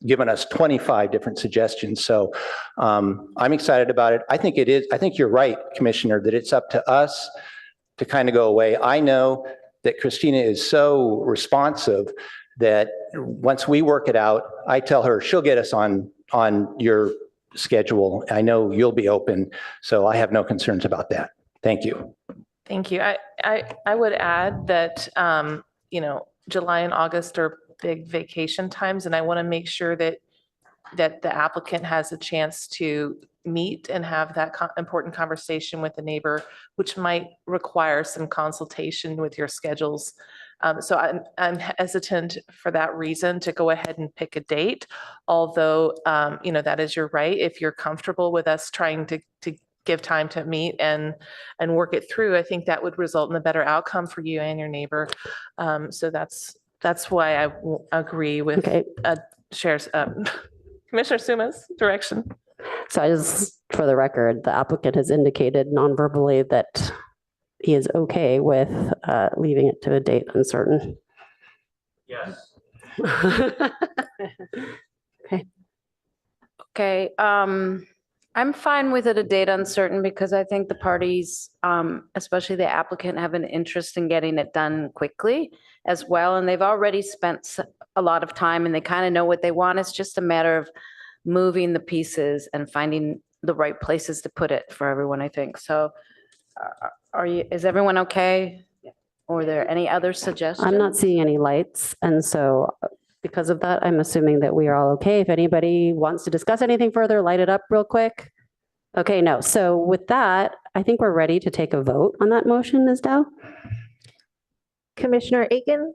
S10: given us 25 different suggestions. So I'm excited about it. I think you're right, Commissioner, that it's up to us to kind of go away. I know that Christina is so responsive that once we work it out, I tell her she'll get us on your schedule. I know you'll be open, so I have no concerns about that. Thank you.
S7: Thank you. I would add that, July and August are big vacation times, and I want to make sure that the applicant has a chance to meet and have that important conversation with the neighbor, which might require some consultation with your schedules. So I'm hesitant for that reason to go ahead and pick a date, although, that is your right. If you're comfortable with us trying to give time to meet and work it through, I think that would result in a better outcome for you and your neighbor. So that's why I agree with Commissioner Suma's direction.
S1: So for the record, the applicant has indicated non-verbally that he is okay with leaving it to a date uncertain.
S9: Yes.
S2: Okay. I'm fine with it a date uncertain, because I think the parties, especially the applicant, have an interest in getting it done quickly as well. And they've already spent a lot of time and they kind of know what they want. It's just a matter of moving the pieces and finding the right places to put it for everyone, I think. So is everyone okay? Or are there any other suggestions?
S1: I'm not seeing any lights. And so because of that, I'm assuming that we are all okay. If anybody wants to discuss anything further, light it up real quick. Okay, no. So with that, I think we're ready to take a vote on that motion, Ms. Dow.
S14: Commissioner Aiken,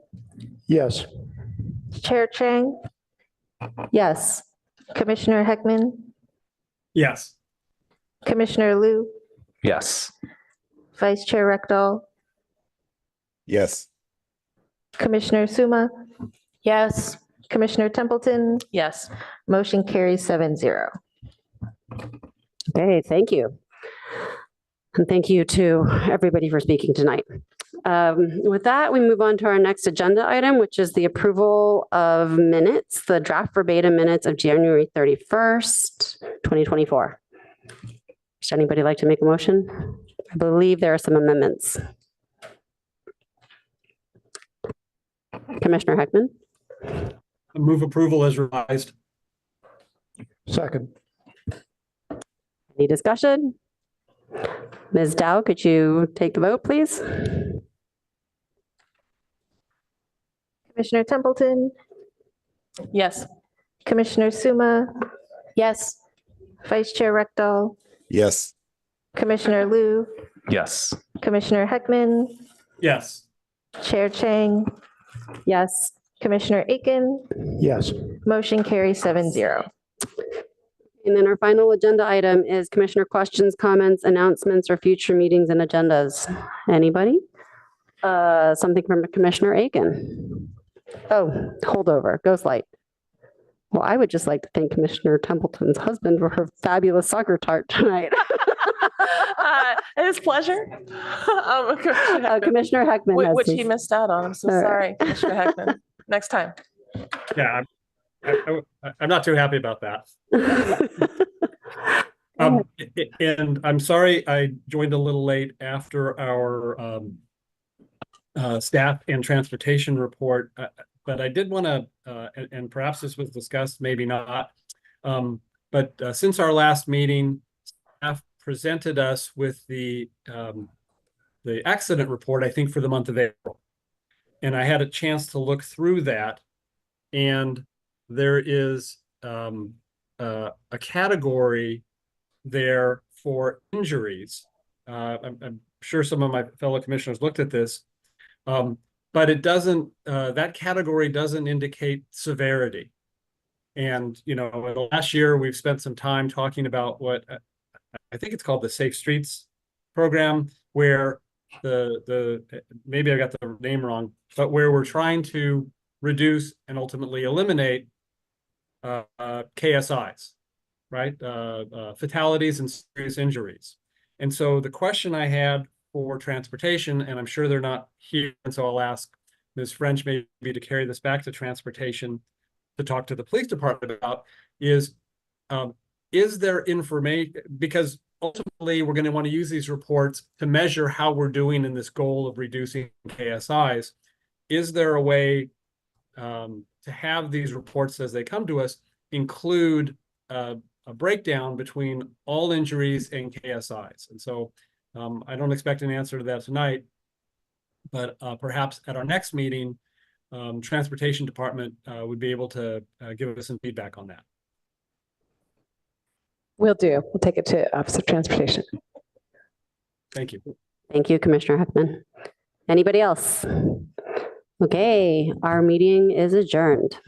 S6: Yes.
S14: Chair Chang,
S1: Yes.
S14: Commissioner Heckman,
S12: Yes.
S14: Commissioner Liu,
S4: Yes.
S14: Vice Chair Rekdal,
S3: Yes.
S14: Commissioner Suma,
S2: Yes.
S14: Commissioner Templeton,
S7: Yes.
S14: motion carries 7-0.
S1: Okay, thank you. And thank you to everybody for speaking tonight. With that, we move on to our next agenda item, which is the approval of minutes, the draft verbatim minutes of January 31st, 2024. Does anybody like to make a motion? I believe there are some amendments. Commissioner Heckman?
S12: Move approval as revised.
S6: Second.
S1: Any discussion? Ms. Dow, could you take the vote, please?
S14: Commissioner Templeton,
S7: Yes.
S14: Commissioner Suma,
S2: Yes.
S14: Vice Chair Rectal,
S3: Yes.
S14: Commissioner Liu,
S4: Yes.
S14: Commissioner Heckman,
S12: Yes.
S14: Chair Chang,
S1: Yes.
S14: Commissioner Aiken,
S6: Yes.
S14: motion carries 7-0.
S1: And then our final agenda item is commissioner questions, comments, announcements, or future meetings and agendas. Anybody? Something from Commissioner Aiken. Oh, holdover, Ghost Light. Well, I would just like to thank Commissioner Templeton's husband for her fabulous soccer tart tonight.
S7: It is pleasure.
S1: Commissioner Heckman has
S7: Which he
S1: his-
S7: missed out on. I'm so
S1: All right.
S7: sorry, Commissioner Heckman. Next time.
S12: Yeah, I'm not too happy about that. And I'm sorry I joined a little late after our staff and transportation report, but I did want to, and perhaps this was discussed, maybe not. But since our last meeting, staff presented us with the accident report, I think, for the month of April. And I had a chance to look through that. And there is a category there for injuries. I'm sure some of my fellow commissioners looked at this, but it doesn't, that category doesn't indicate severity. And, you know, last year we've spent some time talking about what I think it's called the Safe Streets program, where maybe I got the name wrong, but where we're trying to reduce and ultimately eliminate KSIs, right? Fatalities and serious injuries. And so the question I had for transportation, and I'm sure they're not here, and so I'll ask Ms. French maybe to carry this back to transportation to talk to the police department about, is there information, because ultimately we're going to want to use these reports to measure how we're doing in this goal of reducing KSIs. Is there a way to have these reports as they come to us include a breakdown between all injuries and KSIs? And so I don't expect an answer to that tonight, but perhaps at our next meeting, transportation department would be able to give us some feedback on that.
S5: Will do. We'll take it to Office of Transportation.
S12: Thank you.
S1: Thank you, Commissioner Heckman. Anybody else? Okay, our meeting is adjourned.